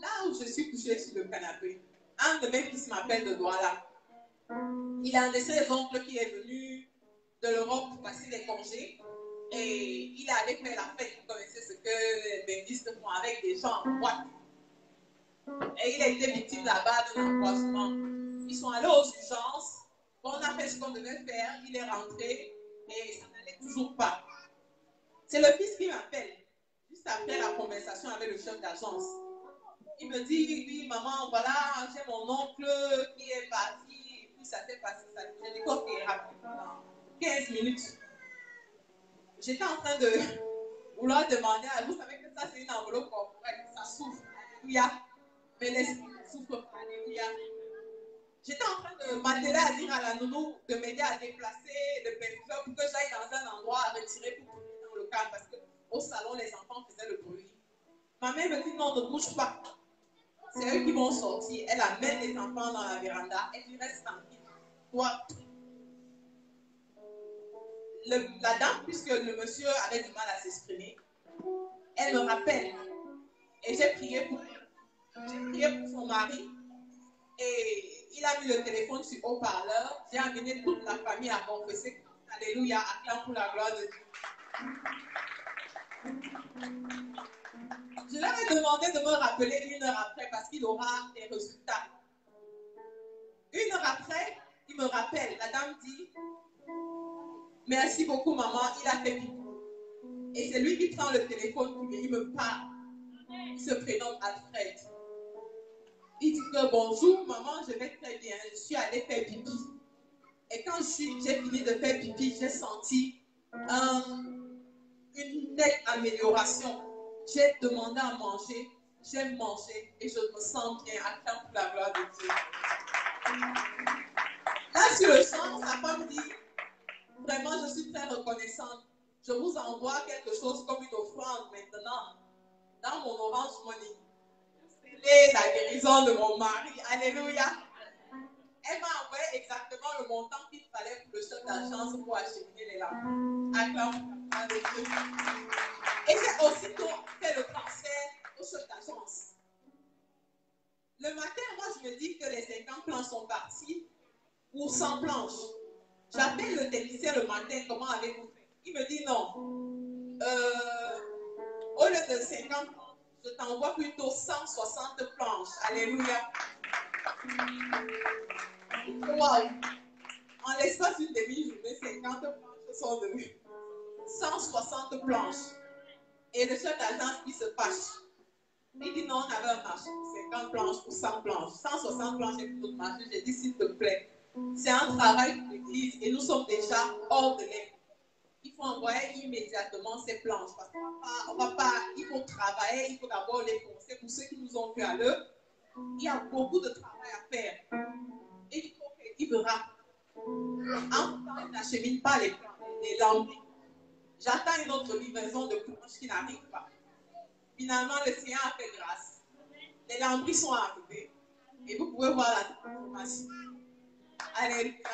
Là où je suis couchée sur le canapé, un de mes fils m'appelle de Douala. Il a un de ses oncles qui est venu de l'Europe pour passer des congés. Et il est allé faire la fête. Vous connaissez ce que les bendistes font avec des gens en boîte. Et il a été victime là-bas d'un empoisonnement. Ils sont allés aux urgences. On a fait ce qu'on devait faire. Il est rentré et ça n'allait toujours pas. C'est le fils qui m'appelle. Juste après la conversation avec le chef d'agence. Il me dit, oui, maman, voilà, j'ai mon oncle qui est parti. Et puis ça s'est passé. J'ai dit, ok, rapidement. 15 minutes. J'étais en train de vouloir demander à vous, savez que ça c'est une enveloppe corporelle, ça souffre, alléluia. Mais l'esprit ne souffre pas, alléluia. J'étais en train de m'atteler à dire à la nounou de m'aider à déplacer le perfumeur pour que j'aille dans un endroit à retirer pour couper dans le cadre parce qu'au salon, les enfants faisaient le bruit. Ma mère me dit non, ne bouge pas. C'est eux qui vont sortir. Elle amène les enfants dans la véranda. Elle dit reste tranquille. Toi, la dame, puisque le monsieur avait du mal à s'exprimer, elle me rappelle. Et j'ai prié pour son mari. Et il a mis le téléphone sur haut-parleur. J'ai amené toute la famille à confesser. Alléluia, acclame pour la gloire de Dieu. Je leur ai demandé de me rappeler 1 heure après parce qu'il aura des résultats. 1 heure après, il me rappelle. La dame dit, merci beaucoup maman, il a fait pipi. Et c'est lui qui prend le téléphone, il me parle. Il se prénomme Alfred. Il dit que bonjour maman, je vais très bien, je suis allée faire pipi. Et quand j'ai fini de faire pipi, j'ai senti une nette amélioration. J'ai demandé à manger, j'ai mangé et je me sens bien. Acclame pour la gloire de Dieu. Là sur le champ, sa femme dit, vraiment je suis très reconnaissante. Je vous envoie quelque chose comme une offrande maintenant dans mon Orange Money. C'est la guérison de mon mari. Alléluia. Elle m'a envoyé exactement le montant qu'il fallait pour le chef d'agence pour acheminer les lampes. Acclame pour la gloire de Dieu. Et j'ai aussitôt fait le transfert au chef d'agence. Le matin, moi, je me dis que les 50 planches sont parties pour 100 planches. J'appelle le technicien le matin, comment avez-vous fait? Il me dit non. Au lieu de 50 planches, je t'envoie plutôt 160 planches. Alléluia. Wow. En l'espace d'une demi-journée, 50 planches sont devenues 160 planches. Et le chef d'agence qui se fâche. Il dit non, on avait un marché. 50 planches pour 100 planches. 160 planches et pour notre marché. J'ai dit s'il te plaît. C'est un travail pour l'église et nous sommes déjà hors de l'air. Il faut envoyer immédiatement ces planches parce qu'on va pas, il faut travailler, il faut d'abord les penser pour ceux qui nous ont fait à l'heure. Il y a beaucoup de travail à faire. Et il faut qu'il verra. En temps, il n'achemine pas les lambris. J'attends une autre livraison de planches qui n'arrive pas. Finalement, le Seigneur a fait grâce. Les lambris sont arrivés. Et vous pouvez voir la transformation. Alléluia.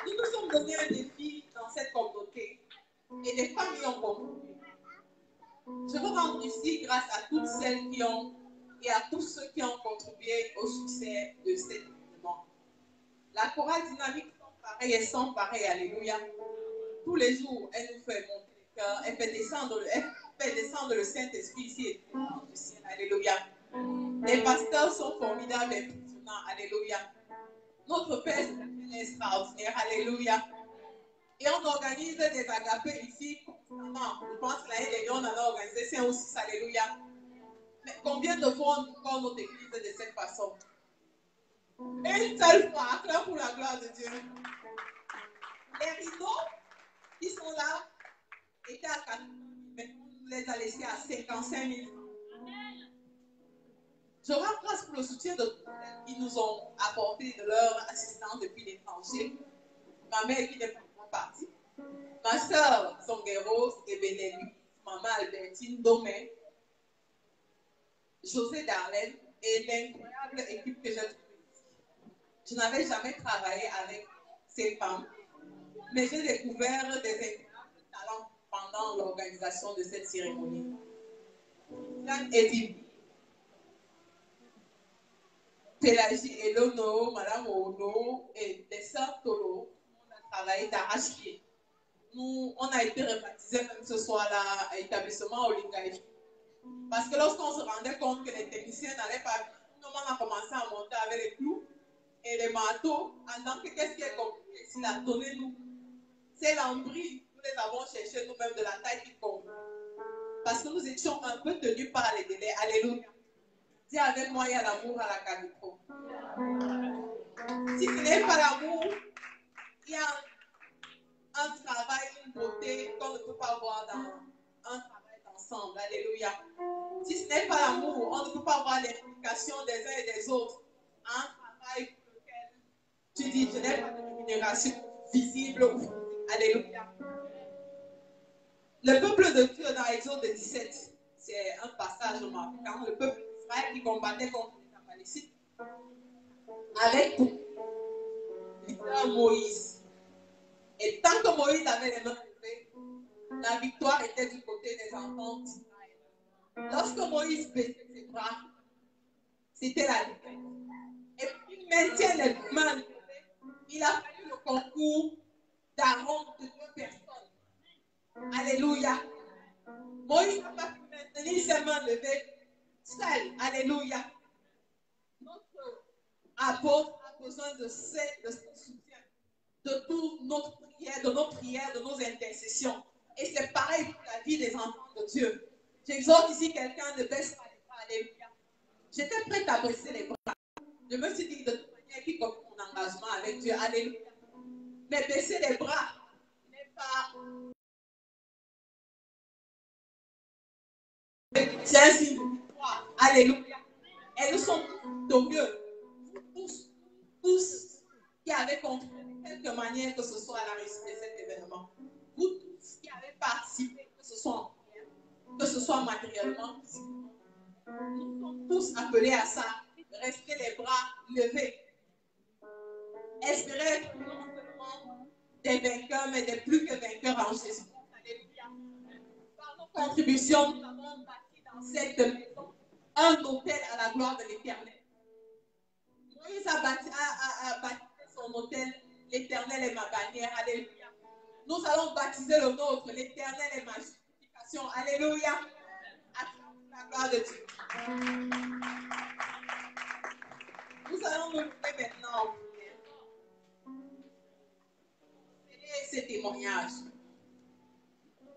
Nous nous sommes donné un défi dans cette communauté. Et les familles ont compris. Je veux rendre ici grâce à toutes celles qui ont et à tous ceux qui ont contribué au succès de cet événement. La chorale dynamique sans pareil et sans pareil. Alléluia. Tous les jours, elle nous fait monter le cœur. Elle fait descendre le Saint-Esprit ici et du ciel. Alléluia. Les pasteurs sont formidables et impressionnants. Alléluia. Notre Père est extraordinaire. Alléluia. Et on organise des agapés ici constamment. Je pense que l'année dernière, on en a organisé 5 ou 6. Alléluia. Mais combien de fois on encore notre église de cette façon? Une seule fois, acclame pour la gloire de Dieu. Les rideaux qui sont là étaient à 4 000, mais on les a laissés à 55 000. Je rends grâce pour le soutien de tous ceux qui nous ont apporté de leur assistance depuis l'étranger. Ma mère qui n'est pas partie. Ma soeur Songueros et Bénélu, maman Albertine Domé, José Darlène et l'incroyable équipe que j'ai trouvée ici. Je n'avais jamais travaillé avec ces femmes, mais j'ai découvert des incroyables talents pendant l'organisation de cette cérémonie. Jeanne Eddy, Pélagie Elono, Madame Ono et les sœurs Tolo, on a travaillé d'arrache-pied. Nous, on a été rebaptisés même ce soir-là à l'établissement Olingaï. Parce que lorsqu'on se rendait compte que les techniciens n'allaient pas, nous, on a commencé à monter avec les clous et les marteaux. En tant que qu'est-ce qui est compliqué? S'il a donné nous, c'est l'embris. Nous les avons cherchés nous-mêmes de la taille qui compte. Parce que nous étions un peu tenus par les délais. Alléluia. Dis avec moi, il y a l'amour à la Camipro. Si ce n'est pas l'amour, il y a un travail, une beauté qu'on ne peut pas voir dans un travail d'ensemble. Alléluia. Si ce n'est pas l'amour, on ne peut pas voir l'implication des uns et des autres. Un travail pour lequel tu dis, je n'ai pas de rémunération visible ou physique. Alléluia. Le peuple de Dieu dans Exode 17, c'est un passage marquant. Le peuple d'Israël qui combattait contre les Amalécites avec pour leader Moïse. Et tant que Moïse avait les mains levées, la victoire était du côté des enfants d'Israël. Lorsque Moïse baissait ses bras, c'était la défaite. Et puis il maintient les mains levées. Il a fallu le concours d'Aaron de 2 personnes. Alléluia. Moïse n'a pas pu maintenir ses mains levées seul. Alléluia. Notre apôtre a besoin de ce soutien, de toute notre prière, de nos prières, de nos intercessions. Et c'est pareil pour la vie des enfants de Dieu. J'exhorte ici quelqu'un ne baisse pas les bras. Alléluia. J'étais prête à baisser les bras. Je me suis dit de toute manière qui compte mon engagement avec Dieu. Alléluia. Mais baisser les bras n'est pas... C'est un signe de victoire. Alléluia. Et nous sommes victorieux. Tous qui avez contribué de quelque manière que ce soit à la réussite de cet événement. Vous tous qui avez participé, que ce soit en prière, que ce soit matériellement, physiquement. Nous sommes tous appelés à ça. Rester les bras levés. Espérer être non seulement des vainqueurs, mais des plus que vainqueurs en Jésus. Alléluia. Par nos contributions, nous avons bâti dans cette maison un hôtel à la gloire de l'Éternel. Moïse a baptisé son hôtel, l'Éternel est ma bannière. Alléluia. Nous allons baptiser le nôtre, l'Éternel est ma justification. Alléluia. Acclame la gloire de Dieu. Nous allons nous lever maintenant en prière. Ces témoignages.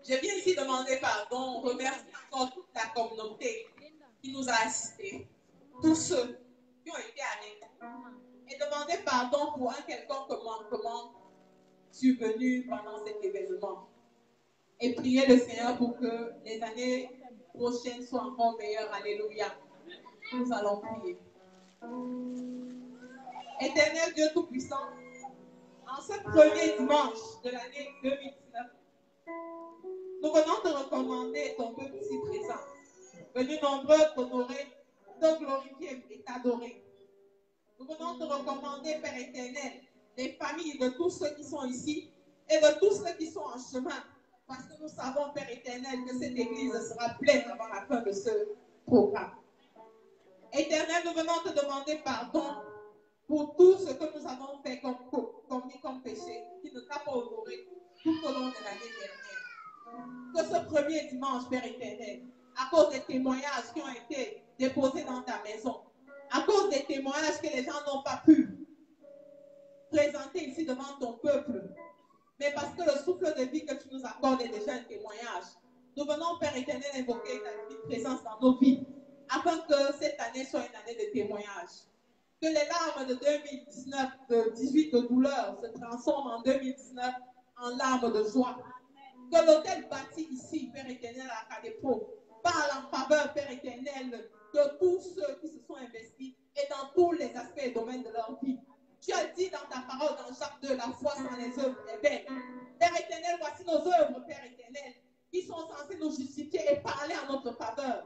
Je viens ici demander pardon, remercier encore toute la communauté qui nous a assistés, tous ceux qui ont été avec nous, et demander pardon pour un quelconque manquement survenu pendant cet événement. Et prier le Seigneur pour que les années prochaines soient encore meilleures. Alléluia. Nous allons prier. Éternel Dieu Tout-Puissant, en ce premier dimanche de l'année 2019, nous venons te recommander ton peuple ici présent, venu nombreux t'honorer, te glorifier et t'adorer. Nous venons te recommander, Père éternel, les familles de tous ceux qui sont ici et de tous ceux qui sont en chemin, parce que nous savons, Père éternel, que cette église sera pleine avant la fin de ce programme. Éternel, nous venons te demander pardon pour tout ce que nous avons fait comme péché, qui ne t'a pas honoré tout au long de l'année dernière. Que ce premier dimanche, Père éternel, à cause des témoignages qui ont été déposés dans ta maison, à cause des témoignages que les gens n'ont pas pu présenter ici devant ton peuple. Mais parce que le souffle de vie que tu nous accordes est déjà un témoignage. Nous venons, Père éternel, invoquer ta divine présence dans nos vies, afin que cette année soit une année de témoignage. Que les larmes de 2019, de 18 de douleur, se transforment en 2019 en larmes de joie. Que l'hôtel bâti ici, Père éternel, à Cadepo, parle en faveur, Père éternel, de tous ceux qui se sont investis et dans tous les aspects et domaines de leur vie. Tu as dit dans ta parole, dans Jacques 2, la foi sans les œuvres est belle. Père éternel, voici nos œuvres, Père éternel, qui sont censées nous justifier et parler en notre faveur.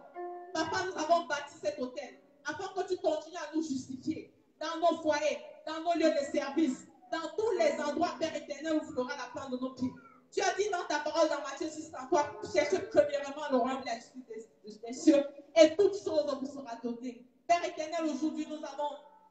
Papa, nous avons bâti cet hôtel afin que tu continues à nous justifier dans nos foyers, dans nos lieux de service, dans tous les endroits, Père éternel, où tu auras la plante de nos pieds. Tu as dit dans ta parole, dans Matthieu 6:33, cherchez premièrement le royaume de la justice des cieux et toutes choses vous sera données. Père éternel, aujourd'hui,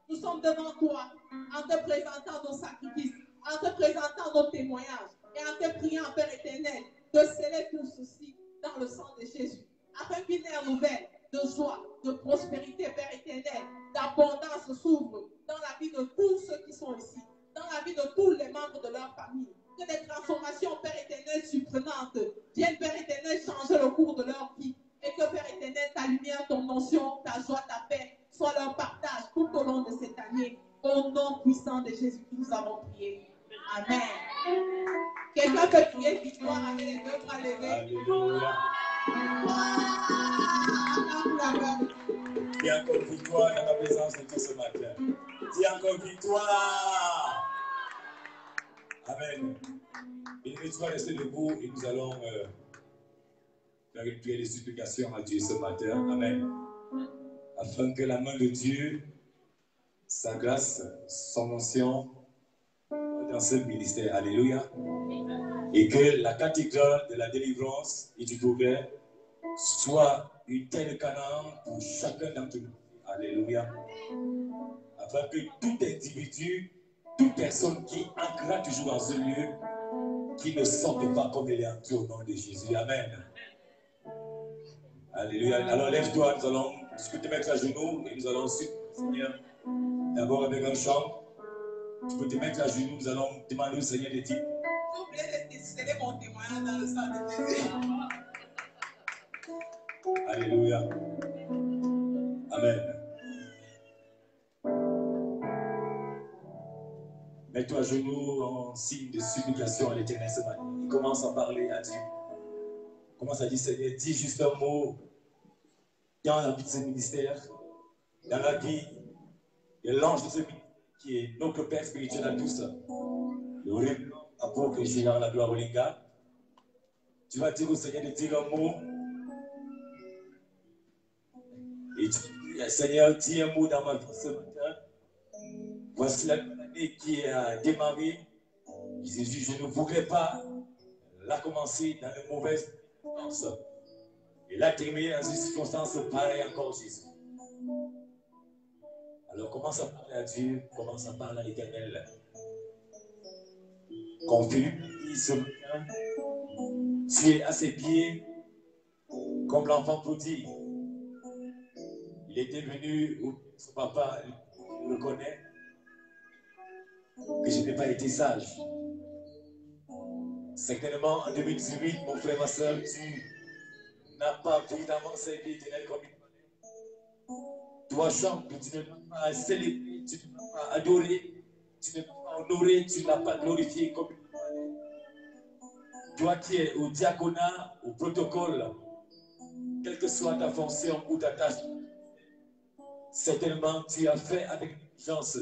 nous sommes devant toi en te présentant nos sacrifices, en te présentant nos témoignages et en te priant, Père éternel, de sceller tout ceci dans le sang de Jésus, afin qu'une ère nouvelle de joie, de prospérité, Père éternel, d'abondance s'ouvre dans la vie de tous ceux qui sont ici, dans la vie de tous les membres de leur famille. Que des transformations, Père éternel, surprenantes viennent, Père éternel, changer le cours de leur vie. Et que, Père éternel, ta lumière, ton onction, ta joie, ta paix, soit leur partage tout au long de cette année. Au nom puissant de Jésus, nous avons prié. Amen. Quelqu'un peut crier victoire avec les deux bras levés. Alléluia. Dis encore victoire dans la présence de tous ce matin. Dis encore victoire. Amen. Et nous allons rester debout et nous allons faire une prière de supplication à Dieu ce matin. Amen. Afin que la main de Dieu, sa grâce, son onction dans ce ministère. Alléluia. Et que la cathédrale de la délivrance et du progrès soit une terre Canaan pour chacun d'entre nous. Alléluia. Afin que tout individu, toute personne qui ancrera toujours dans ce lieu, qui ne sorte pas comme il est entré au nom de Jésus. Amen. Alléluia. Alors lève-toi, nous allons te mettre à genoux et nous allons suivre le Seigneur. D'abord avec un chant. Tu peux te mettre à genoux, nous allons demander au Seigneur de dire. S'il vous plaît, laissez mon témoignage dans le sang de Jésus. Alléluia. Amen. Mets-toi à genoux en signe de supplication à l'Éternel ce matin. Il commence à parler à Dieu. Commence à dire, Seigneur, dis juste un mot dans la vie de ce ministère, dans la vie de l'ange de ce ministère qui est notre Père spirituel à tous. Le révérend apôtre Gérard la gloire au Linga. Tu vas dire au Seigneur de dire un mot. Et tu dis, Seigneur, dis un mot dans ma vie ce matin. Voici la année qui a démarré. Jésus, je ne voudrais pas la commencer dans de mauvaises circonstances. Et la terminer dans une circonstance pareille encore, Jésus. Alors commence à parler à Dieu, commence à parler à l'Éternel. Comme Philippe dit ce matin, tu es à ses pieds comme l'enfant prodigue. Il était venu où son papa le connaît, que je n'ai pas été sage. Certainement en 2018, mon frère, ma soeur, tu n'as pas véritablement servi l'Éternel comme il fallait. Toi, chante, tu ne l'as pas célébré, tu ne l'as pas adoré, tu ne l'as pas honoré, tu ne l'as pas glorifié comme il fallait. Toi qui es au diaconat, au protocole, quelle que soit ta fonction ou ta tâche, certainement tu as fait avec diligence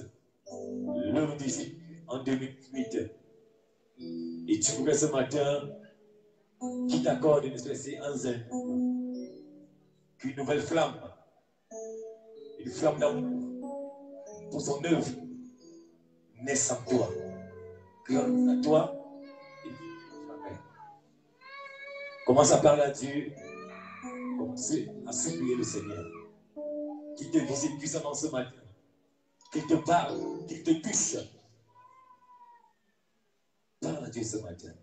l'œuvre de Jésus en 2008. Et tu voudrais ce matin qu'il t'accorde une espèce d'enzel, qu'une nouvelle flamme, une flamme d'amour pour son œuvre naisse en toi. Grâce à toi, jamais. Commence à parler à Dieu, commence à supplier le Seigneur, qu'il te visite puissamment ce matin, qu'il te parle, qu'il te touche. Parle à Dieu ce matin.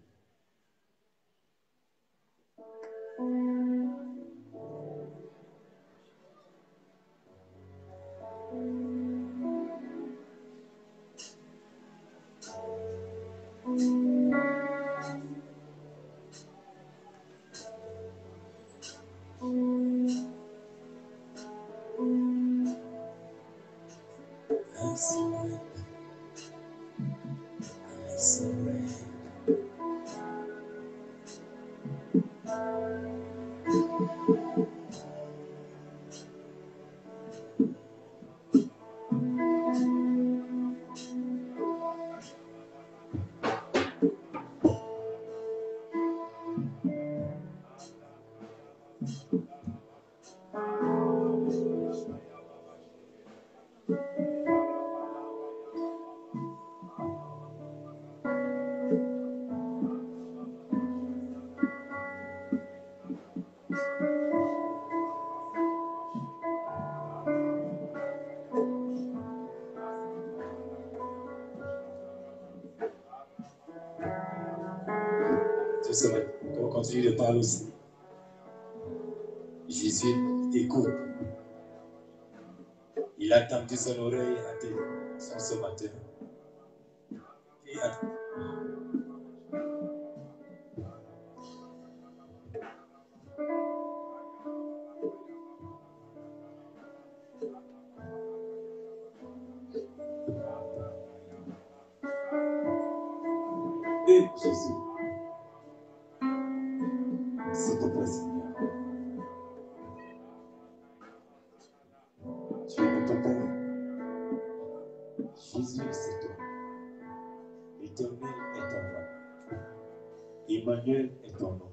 Tu sais, on continue de parler aussi. Jésus t'écoute. Il a tendu son oreille à tes sons ce matin. Et Jésus, s'il te plaît, Seigneur, tu es notre Père. Jésus, c'est toi. Éternel est ton nom. Emmanuel est ton nom.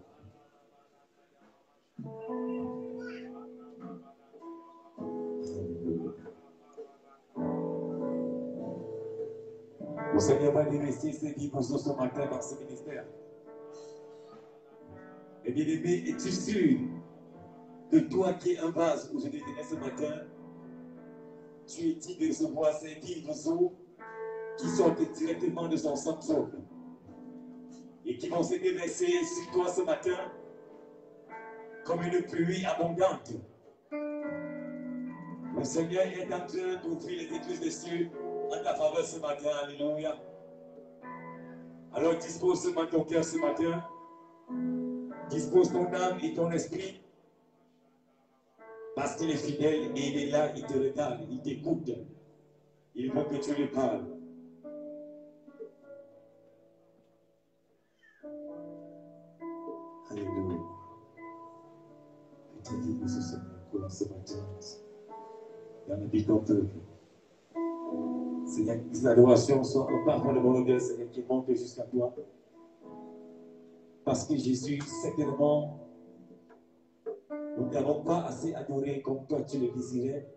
Le Seigneur va investir ses vies pour ce matin dans ce ministère. Et bien-aimé, es-tu sûr que toi qui es un vase où je t'ai donné ce matin, tu es digne de recevoir ces vives eaux qui sortent directement de son centre et qui vont se déverser sur toi ce matin comme une pluie abondante. Le Seigneur est en train d'ouvrir les églises des cieux en ta faveur ce matin. Alléluia. Alors dispose seulement ton cœur ce matin. Dispose ton âme et ton esprit. Parce qu'il est fidèle et il est là, il te regarde, il t'écoute. Il veut que tu lui parles. Alléluia. Je te dis que ce Seigneur, ce matin, dans la vie de ton peuple. Seigneur, que l'adoration soit un parfum de bonheur, Seigneur, qui monte jusqu'à toi. Parce que Jésus, certainement, nous n'avons pas assez adoré comme toi tu le désirais.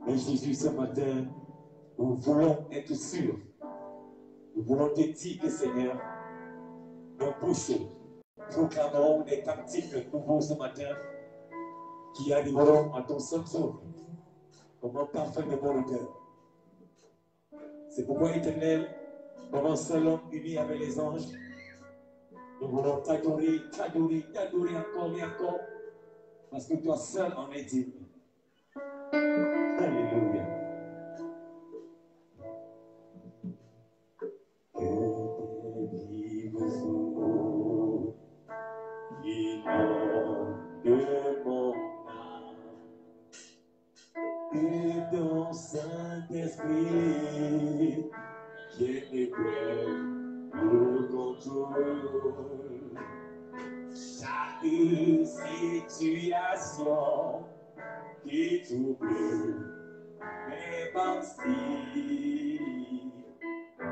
Mais Jésus, ce matin, nous voulons être sûrs. Nous voulons te dire que, Seigneur, nos bouches proclamons des cantiques nouveaux ce matin qui arriveront à ton centre comme un parfum de bonheur. C'est pourquoi, Éternel, comme un seul homme uni avec les anges, nous voulons t'adorer, t'adorer, t'adorer encore et encore, parce que toi seul en es digne. Alléluia. Que tes vives eaux inondent mon âme, que ton Saint-Esprit vienne prendre le contrôle. Chaque situation qui trouble mes pensées,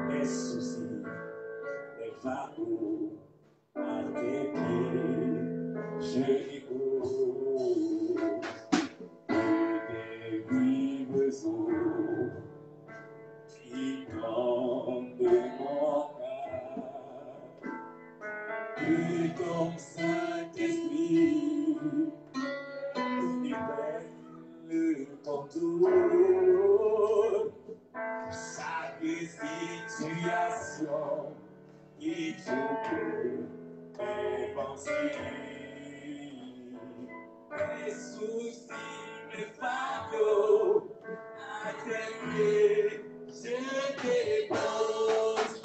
mes soucis, mes fardeaux à tes pieds, je dépose tes vives eaux inondent mon cœur. Que ton Saint-Esprit libère le contour. Chaque situation qui trouble mes pensées, mes soucis, mes fardeaux à tes pieds, je dépose.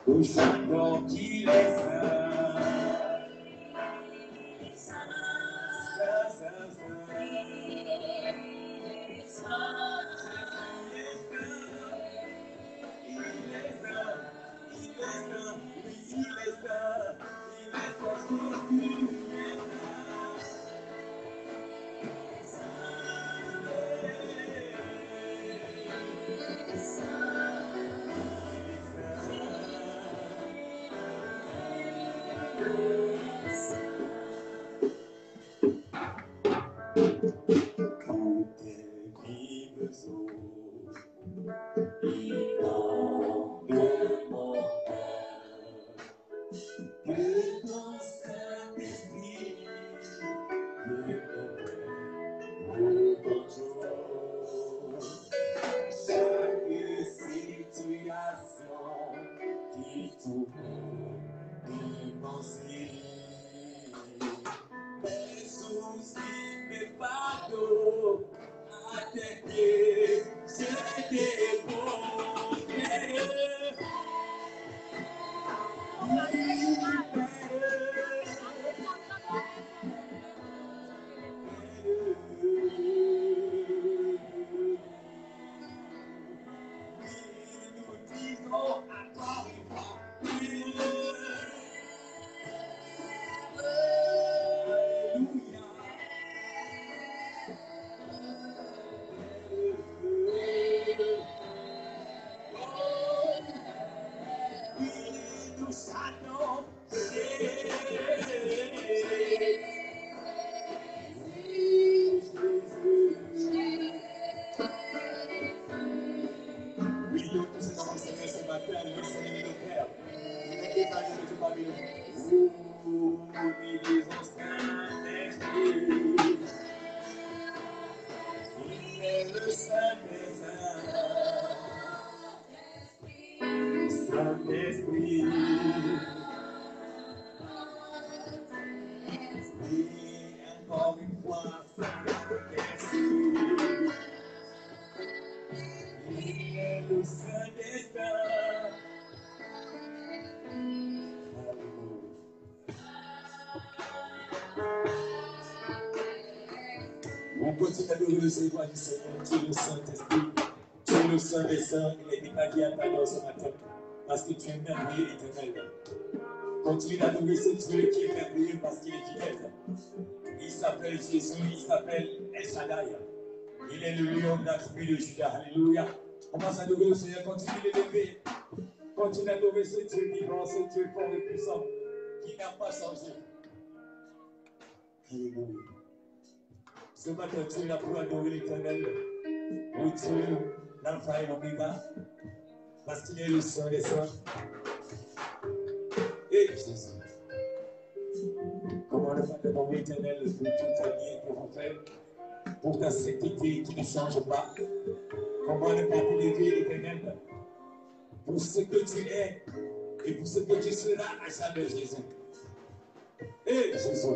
Nous savons qu'il est On continue à adorer le Seigneur du Seigneur, tu es le Saint-Esprit, tu es le Saint des Saints, il est déclaré à ta ce matin, parce que tu es merveilleux éternel. Continue d'adorer ce Dieu qui est merveilleux parce qu'il est fidèle. Il s'appelle Jésus, il s'appelle El Shaddai. Il est le lion de la tribu de Juda. Alléluia. Commence à adorer le Seigneur, continue de l'élever. Continue d'adorer ce Dieu vivant, ce Dieu fort et puissant, qui n'a pas changé. Alléluia. Ce matin, tu es là pour adorer l'Éternel, le Dieu, l'Alpha et l'Oméga, parce qu'il est le Saint des Saints. Et Jésus. Comment ne pas te demander, Éternel, pour tout ta vie que vous faites, pour ta sainteté qui ne change pas. Comment ne pas t'élever, Éternel, pour ce que tu es et pour ce que tu seras à jamais, Jésus. Et Jésus.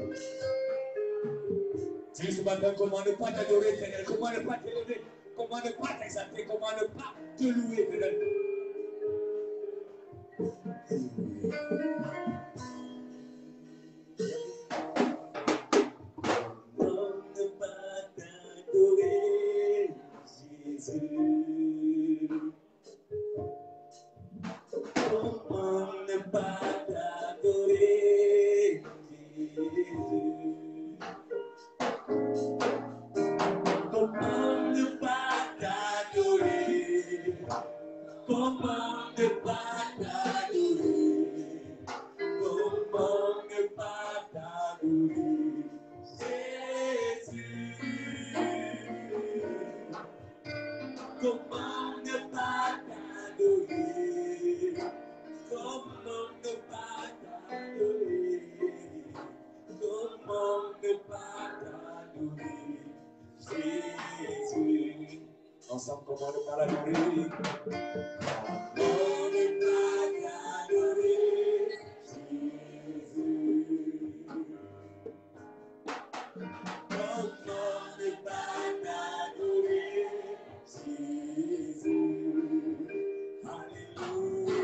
Dis ce matin, comment ne pas t'adorer, Éternel, comment ne pas t'élever, comment ne pas t'exalter, comment ne pas te louer, Éternel. Comment ne pas t'adorer, Jésus. Comment ne pas t'adorer, Jésus. Comment ne pas t'adorer? Comment ne pas t'adorer? Comment ne pas t'adorer? Jésus. Comment ne pas t'adorer? Comment ne pas t'adorer? Comment ne pas t'adorer? Jésus. Ensemble, comment ne pas l'adorer? Comment ne pas t'adorer, Jésus? Comment ne pas t'adorer, Jésus? Alléluia.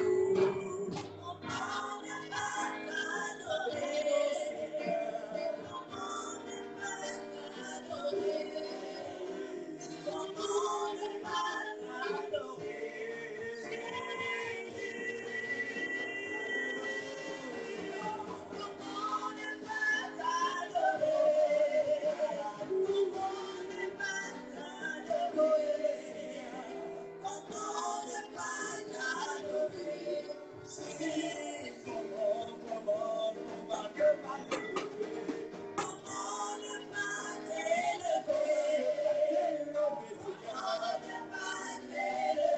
Comment ne pas t'adorer, comment ne pas t'adorer, comment ne pas t'adorer, comment ne pas t'adorer, comment ne pas t'adorer, comment ne pas t'adorer, comment ne pas t'adorer. Comment ne pas t'élever? Comment ne pas t'élever?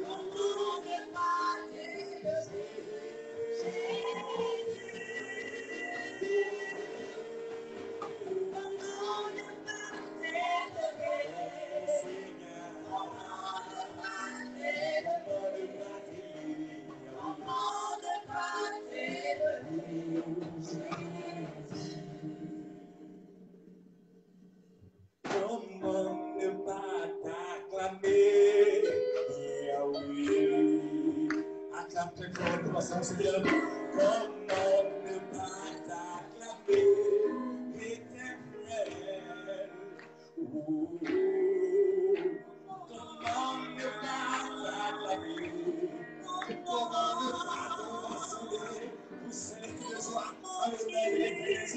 Comment ne pas t'élever? Comment ne pas t'élever? Comment ne pas t'élever? Comment ne pas t'élever? Comment ne pas t'acclamer, Yahweh? Acclame très fort pour son Seigneur. Comment ne pas t'acclamer, Éternel? Comment ne pas t'acclamer? Comment ne pas t'ovationner pour celle qui soit à l'église?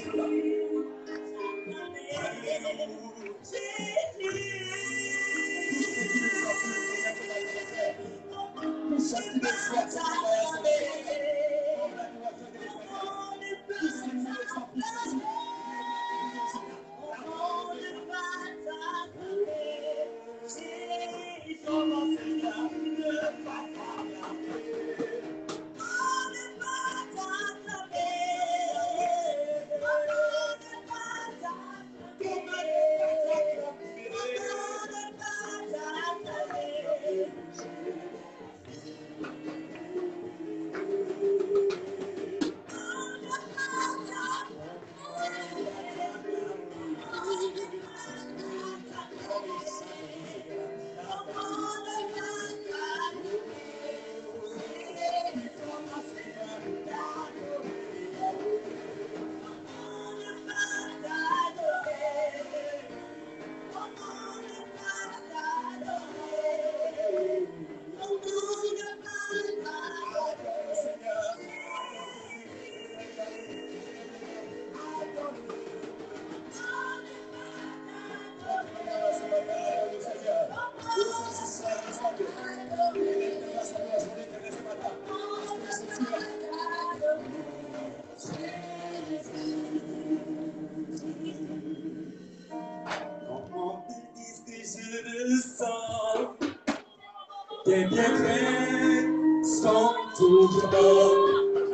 Tes bienfaits sont toujours.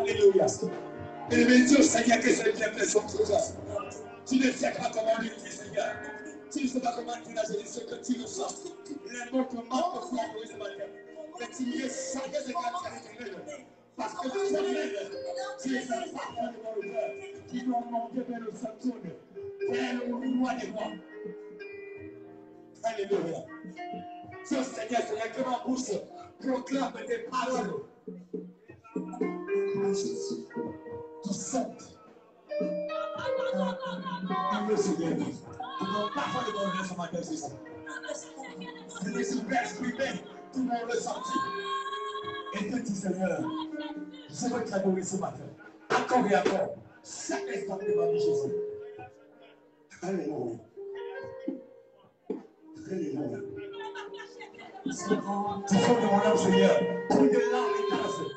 Alléluia. Béni Dieu, Seigneur, que ces bienfaits sont toujours. Tu ne sais pas comment lui dire, Seigneur. Tu ne sais pas comment tu l'as dit, ce que tu le sens. Les mots que manque pour avouer ce matin. Mais tu me sens que c'est comme ça. Parce que tu es un parfum de mon cœur. Qui doit monter vers le Samson, vers le roi des rois. Alléluia. Ce Seigneur, Seigneur, que ma bouche proclame tes paroles. Jésus, tu sens. Le Seigneur, nous n'avons pas fait de bonheur ce matin, c'est ça. C'est le super-exprimé, tout le monde le senti. Et que tu, Seigneur, je veux t'adorer ce matin. Encore et encore, chaque instant de ma vie, Jésus. Alléluia. Alléluia. Tu fais de mon âme, Seigneur, toutes les larmes et caresses,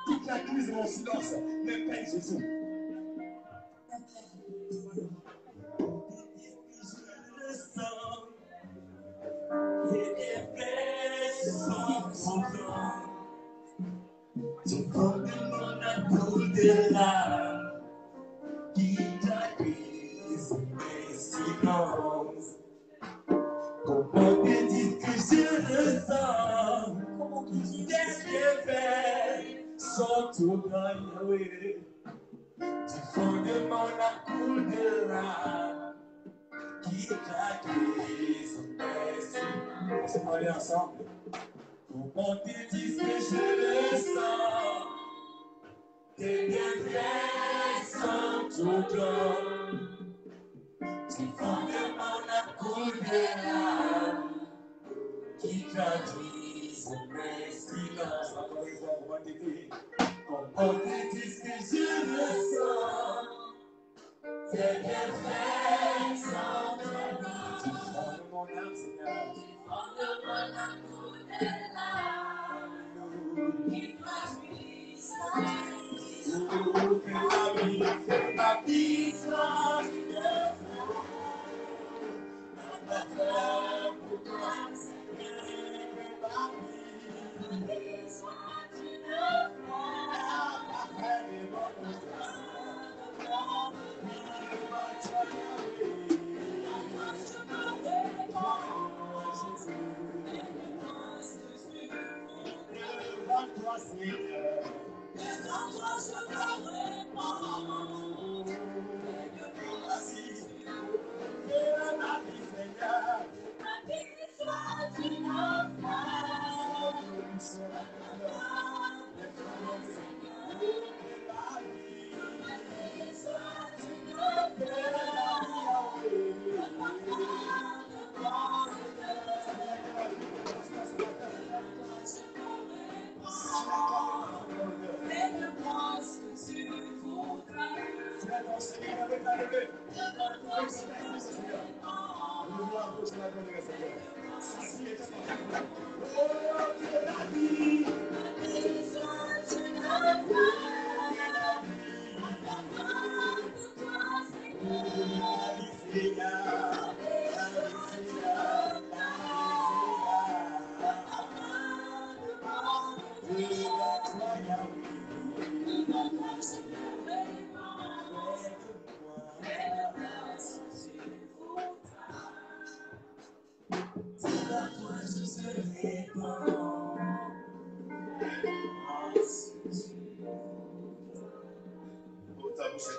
toute la crise de mon silence, mes peines, Jésus. Je le sens, et tes flèches sont sanglants. Tu condamnes à toutes les larmes qui t'accusent mes silences. Souverain Yahweh, du fondement la cour de l'âme qui claquait son merci. On s'est parlé ensemble. Comment tu dis que je le sens, tes bienfaits sont tout grand. Du fondement la cour de l'âme qui traduit son merci. Encore une fois, comment tu dis que je le sens, tes bienfaits sont tout grand. Tu fondes mon âme, Seigneur. Tu fondes mon âme cour de l'âme qui traduit son merci. Oh, que ma vie soit une fleur. Pour toi, Seigneur, ma vie soit une fleur.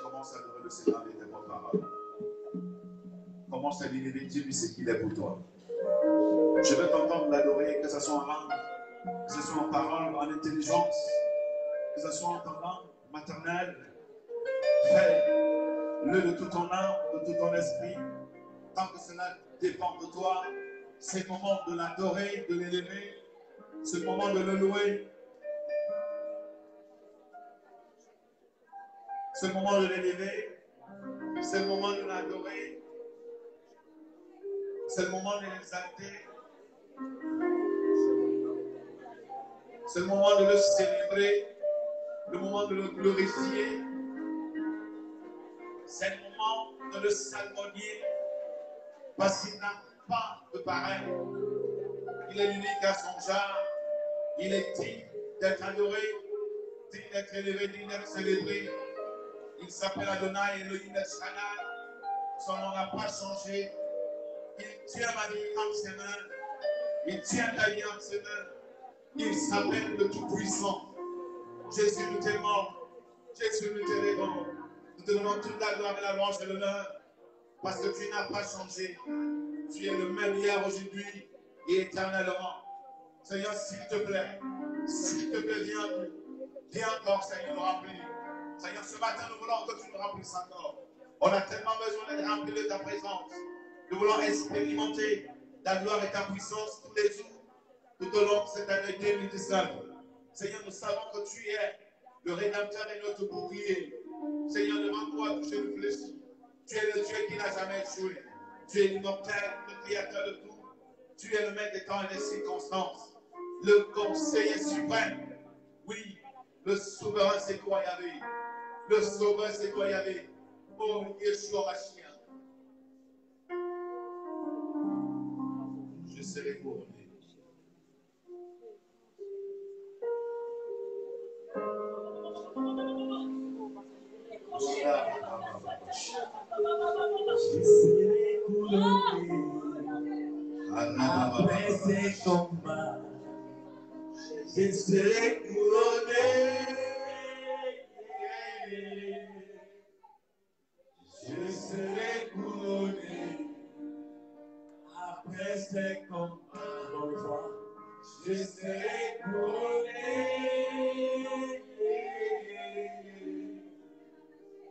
Commence à adorer le Seigneur avec tes propres paroles. Commence à dire Dieu, ce qu'il est pour toi. Je vais t'entendre l'adorer, que ce soit en langue, que ce soit en parole, en intelligence, que ce soit en ton langue maternelle. Fais-le de tout ton âme, de tout ton esprit. Tant que cela dépend de toi, c'est le moment de l'adorer, de l'élever. C'est le moment de le louer. C'est le moment de l'élever. C'est le moment de l'adorer. C'est le moment de l'exalter. C'est le moment de le célébrer. Le moment de le glorifier. C'est le moment de le salmodier. Parce qu'il n'a pas de pareil. Il est unique à son genre. Il est digne d'être adoré, digne d'être élevé, digne d'être célébré. Il s'appelle Adonai Elohim El Shaddai. Son nom n'a pas changé. Il tient ma vie entre ses mains. Il tient ta vie entre ses mains. Il s'appelle le Tout-Puissant. Jésus, nous t'aimons. Jésus, nous t'élevons. Nous te donnons toute la gloire et la louange et l'honneur. Parce que tu n'as pas changé. Tu es le même hier, aujourd'hui et éternellement. Seigneur, s'il te plaît, viens à nous. Viens encore, Seigneur, nous remplir. Seigneur, ce matin, nous voulons que tu nous remplisses encore. On a tellement besoin d'être remplis de ta présence. Nous voulons expérimenter ta gloire et ta puissance tous les jours, tout au long de cette année 2019. Seigneur, nous savons que tu es le Rédempteur et notre bouclier. Seigneur, devant toi, toucher le fléchis. Tu es le Dieu qui n'a jamais échoué. Tu es l'immortel, le créateur de tout. Tu es le maître des temps et des circonstances. Le conseiller suprême. Oui, le souverain, c'est toi, Yahvé. Le sauveur, c'est toi, Yahvé. Oh, Yeshua Mashiach. Je serai couronné. Je serai couronné. Après ces combats, je serai couronné. ses combats. Encore une fois. Je serai couronné.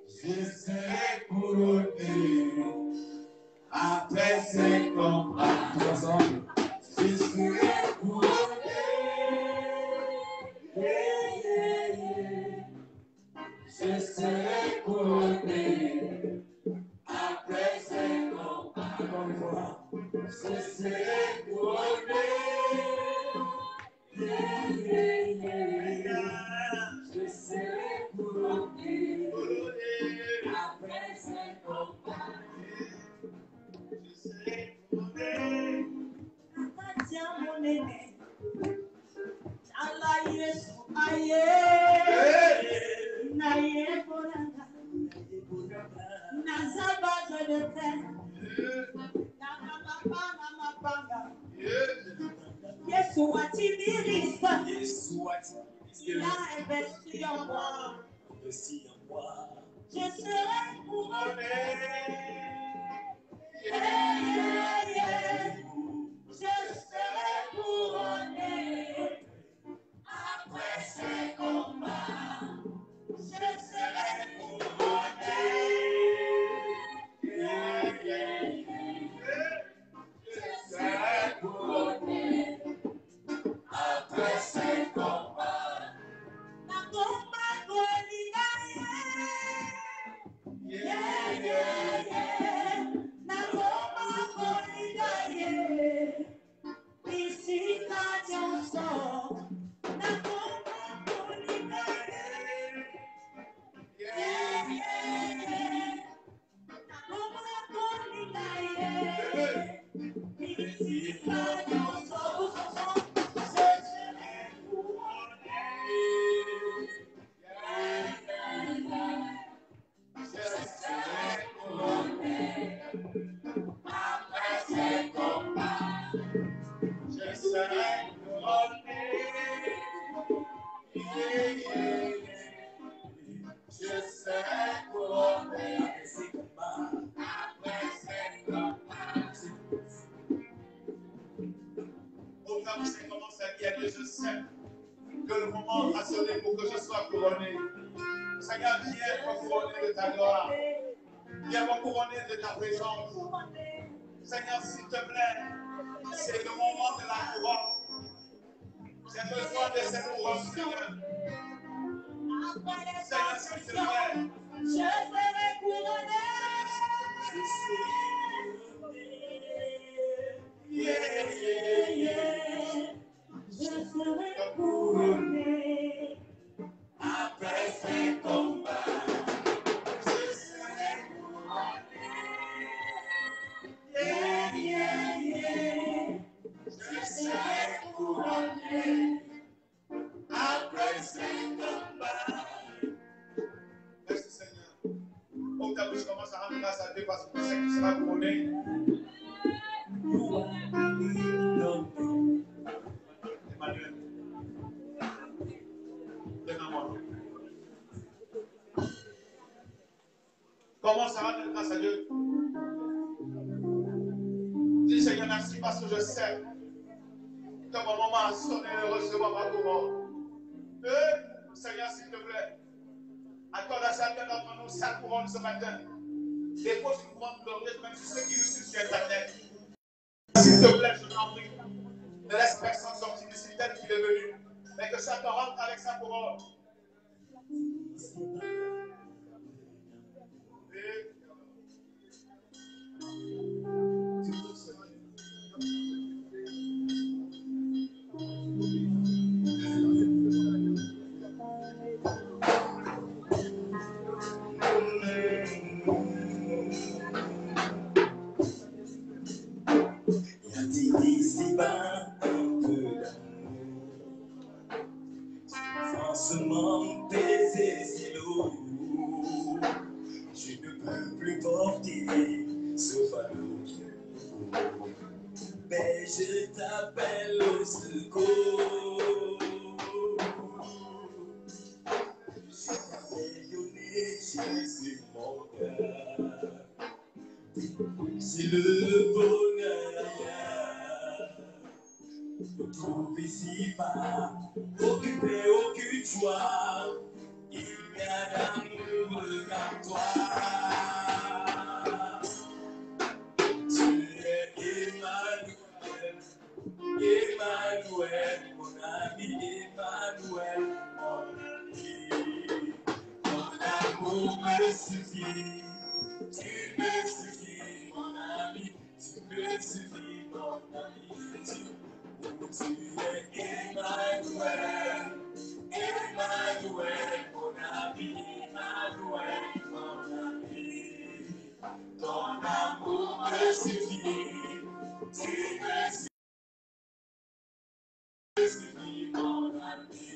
Je serai couronné. Après ces combats. Tous ensemble. Je serai couronné. Je serai couronné. Après ces combats. Encore une fois. Je serai couronné. Je serai couronné. Après ces combats. Je serai couronné. Tiens mon aîné. Allah Yesu aye. Naye bonanga. Nazaba de terre. Namapanga. Yesu atimilisa. Yesu atimilisa. Il a investi en moi. Investi en moi. Je serai couronné. Je serai couronné. Après ces combats. Je serai couronné. Je serai couronné. Après ces combats. La combat Golina. La combat Golina. Ici la chanson. La combat Golina. La combat Golina. Ici la chanson. Je sais que le moment a sonné pour que je sois couronné. Seigneur, viens me couronner de ta gloire. Viens me couronner de ta présence. Seigneur, s'il te plaît, c'est le moment de la couronne. J'ai besoin de cette couronne, Seigneur. Seigneur, s'il te plaît, je serai couronné. Je serai couronné. Après ces combats. Je serai couronné. Je serai couronné. Après ces combats. Merci Seigneur. Au ta bouche commence à rendre grâce à Dieu parce que tu sais que tu seras couronné. Emmanuel. Commence à rendre grâce à Dieu. Dis Seigneur, merci parce que je sais que mon moment a sonné de recevoir ma couronne. Seigneur, s'il te plaît, accorde à chacun d'entre nous sa couronne ce matin. Dépose une couronne glorieuse même sur ceux qui nous suivent sur Internet. S'il te plaît, je t'en prie. Ne laisse personne sortir du système qu'il est venu, mais que chacun rentre avec sa couronne. Ici-bas un peu d'amour, forcément baiser si lourd, je ne peux plus porter ce fardeau, mais je t'appelle au secours. Je t'avais donné Jésus mon cœur, c'est le bonheur ailleurs. me trouve ici bas, occupé, occupe-toi, il y a d'amour, regarde-toi. Tu es Emmanuel, Emmanuel, mon ami, Emmanuel, mon ami. Ton amour me suffit, tu me suffis, mon ami, tu me suffis, mon ami. Tu es Emmanuel, Emmanuel, mon ami, Emmanuel, mon ami. Ton amour me suffit, tu me suffis, mon ami.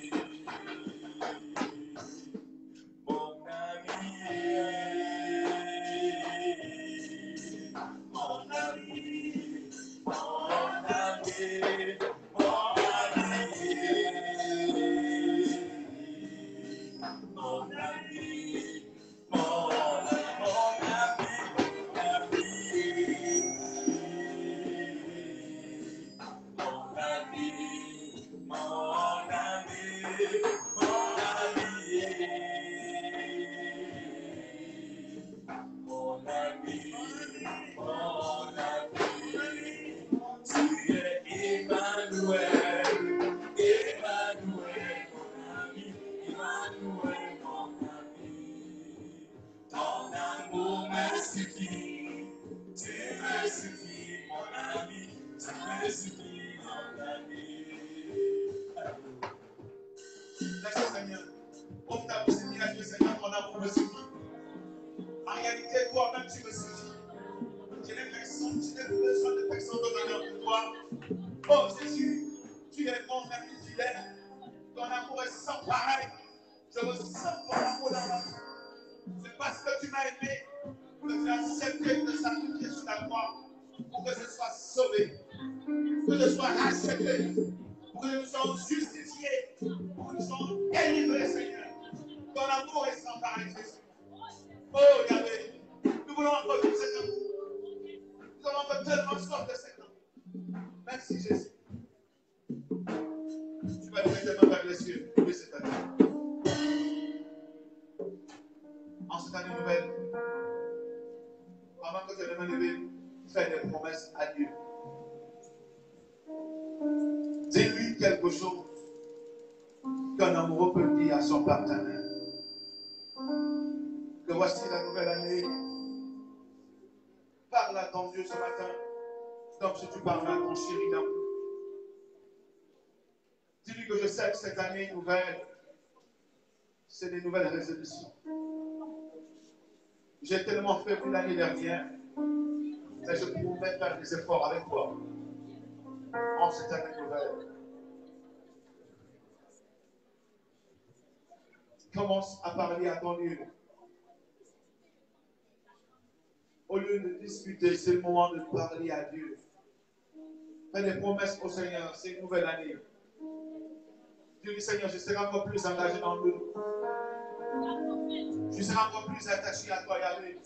Mon ami, mon ami, mon ami, mon ami, mon ami, tu es Emmanuel, Emmanuel, mon ami, Emmanuel, mon ami. Ton amour me suffit, tu me suffis, mon ami, tu me suffis, mon ami. Merci Seigneur. Ouvre ta bouche et dis à Dieu, Seigneur, ton amour me suffit. En réalité, toi-même, tu me suffis. Je n'ai besoin de personne d'autre que toi. Oh Jésus, tu es mon ami fidèle. Ton amour est sans pareil. Je ressens ton amour dans ma vie. C'est parce que tu m'as aimé que tu as accepté de sacrifier sur la croix pour que je sois sauvé, que je sois racheté, pour que je sois justifié, pour que je sois délivré, Seigneur. Ton amour est sans pareil, Jésus. Oh Yahvé, nous voulons encore vivre cet amour. Nous avons encore tellement soif de cet amour. Merci Jésus. Tu vas lever tes mains vers les cieux. Oui, cette année. En cette année nouvelle, avant que tu aies les mains levées, fais des promesses à Dieu. Dis-lui quelque chose qu'un amoureux peut dire à son partenaire. Que voici la nouvelle année. Parle à ton Dieu ce matin, comme si tu parlais à ton chéri d'amour. Dis-lui que je sais que cette année nouvelle, c'est des nouvelles résolutions. J'ai tellement fait pour l'année dernière, mais je pouvais faire des efforts avec toi en cette année nouvelle. Commence à parler à ton Dieu. Au lieu de discuter, c'est le moment de parler à Dieu. Fais des promesses au Seigneur, c'est une nouvelle année. Dieu dit, Seigneur, je serai encore plus engagé dans le dos. Je serai encore plus attaché à toi, Yahvé.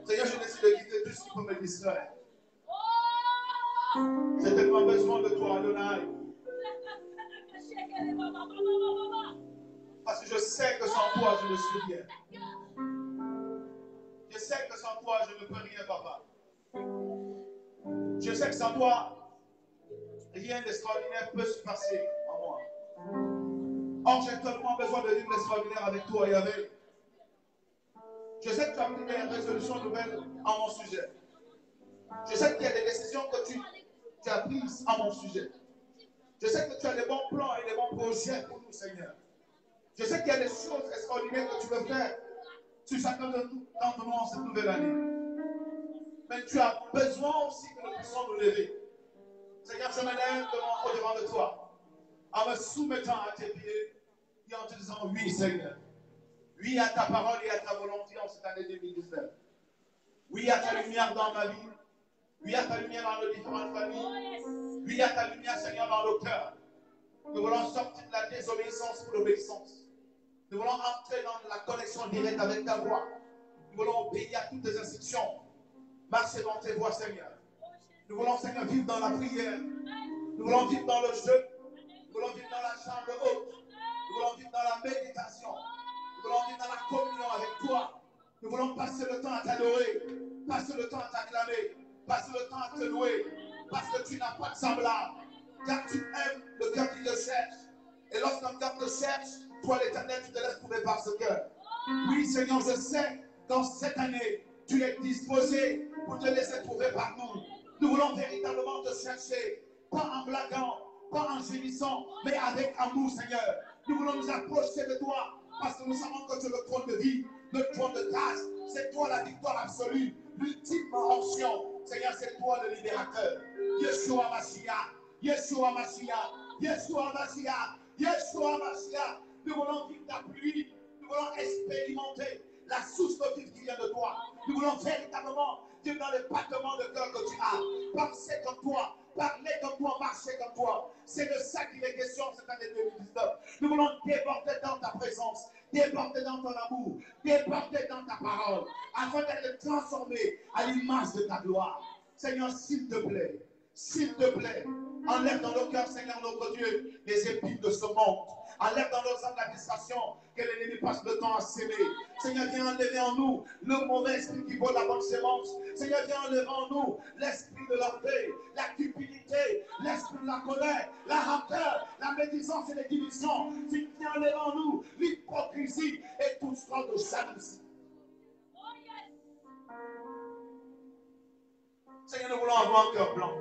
Seigneur, je décide de quitter tout ce qui peut me distraire. J'ai tellement besoin de toi, Adonai. Parce que je sais que sans toi, je ne suis rien. Je sais que sans toi, je ne peux rien, papa. Je sais que sans toi, rien d'extraordinaire peut se passer en moi. Or, j'ai tellement besoin de vivre l'extraordinaire avec toi, Yahvé. Je sais que tu as pris des résolutions nouvelles en mon sujet. Je sais qu'il y a des décisions que tu as prises en mon sujet. Je sais que tu as des bons plans et des bons projets pour nous, Seigneur. Je sais qu'il y a des choses extraordinaires que tu veux faire sur chacun d'entre nous en cette nouvelle année. Mais tu as besoin aussi que nous puissions nous lever. Seigneur, je me lève au-devant de toi, en me soumettant à tes pieds et en te disant oui, Seigneur. Oui à ta parole et à ta volonté en cette année 2019. Oui à ta lumière dans ma vie. Oui à ta lumière dans nos différentes familles. Oui à ta lumière, Seigneur, dans nos cœurs. Nous voulons sortir de la désobéissance pour l'obéissance. Nous voulons entrer dans la connexion directe avec ta voix. Nous voulons obéir à toutes tes instructions. Marcher dans tes voies, Seigneur. Nous voulons, Seigneur, vivre dans la prière. Nous voulons vivre dans le jeûne. Nous voulons vivre dans la chambre haute. Nous voulons vivre dans la méditation. Nous voulons vivre dans la communion avec toi. Nous voulons passer le temps à t'adorer. Passer le temps à t'acclamer. Passer le temps à te louer. Parce que tu n'as pas de semblable. Car tu aimes le cœur qui te cherche. Et lorsqu'un cœur te cherche, toi l'Éternel, tu te laisses trouver par ce cœur. Oui, Seigneur, je sais qu'en cette année, tu es disposé pour te laisser trouver par nous. Nous voulons véritablement te chercher, pas en blaguant, pas en gémissant, mais avec amour, Seigneur. Nous voulons nous approcher de toi, parce que nous savons que tu es le trône de vie, le trône de grâce. C'est toi la victoire absolue, l'ultime onction. Seigneur, c'est toi le libérateur. Yeshua Mashiach, Yeshua Mashiach, Yeshua Mashiach, Yeshua Mashiach. Nous voulons vivre ta pluie, nous voulons expérimenter la source de vie qui vient de toi. Nous voulons véritablement vivre dans le battement de cœur que tu as. Penser comme toi, parler comme toi, marcher comme toi. C'est de ça qu'il est question cette année 2019. Nous voulons déborder dans ta présence, déborder dans ton amour, déborder dans ta parole, afin d'être transformé à l'image de ta gloire. Seigneur, s'il te plaît, enlève dans nos cœurs, Seigneur notre Dieu, les épines de ce monde. Enlève dans nos âmes l'administration que l'ennemi passe le temps à s'aimer. Seigneur, viens enlever en nous le mauvais esprit qui vaut la bonne sémence. Seigneur, viens enlever en nous l'esprit de l'orgueil, la cupidité, l'esprit de la colère, la rancœur, la médisance et les divisions. Viens enlever en nous l'hypocrisie et toute sorte de jalousie. Seigneur, nous voulons avoir un cœur blanc.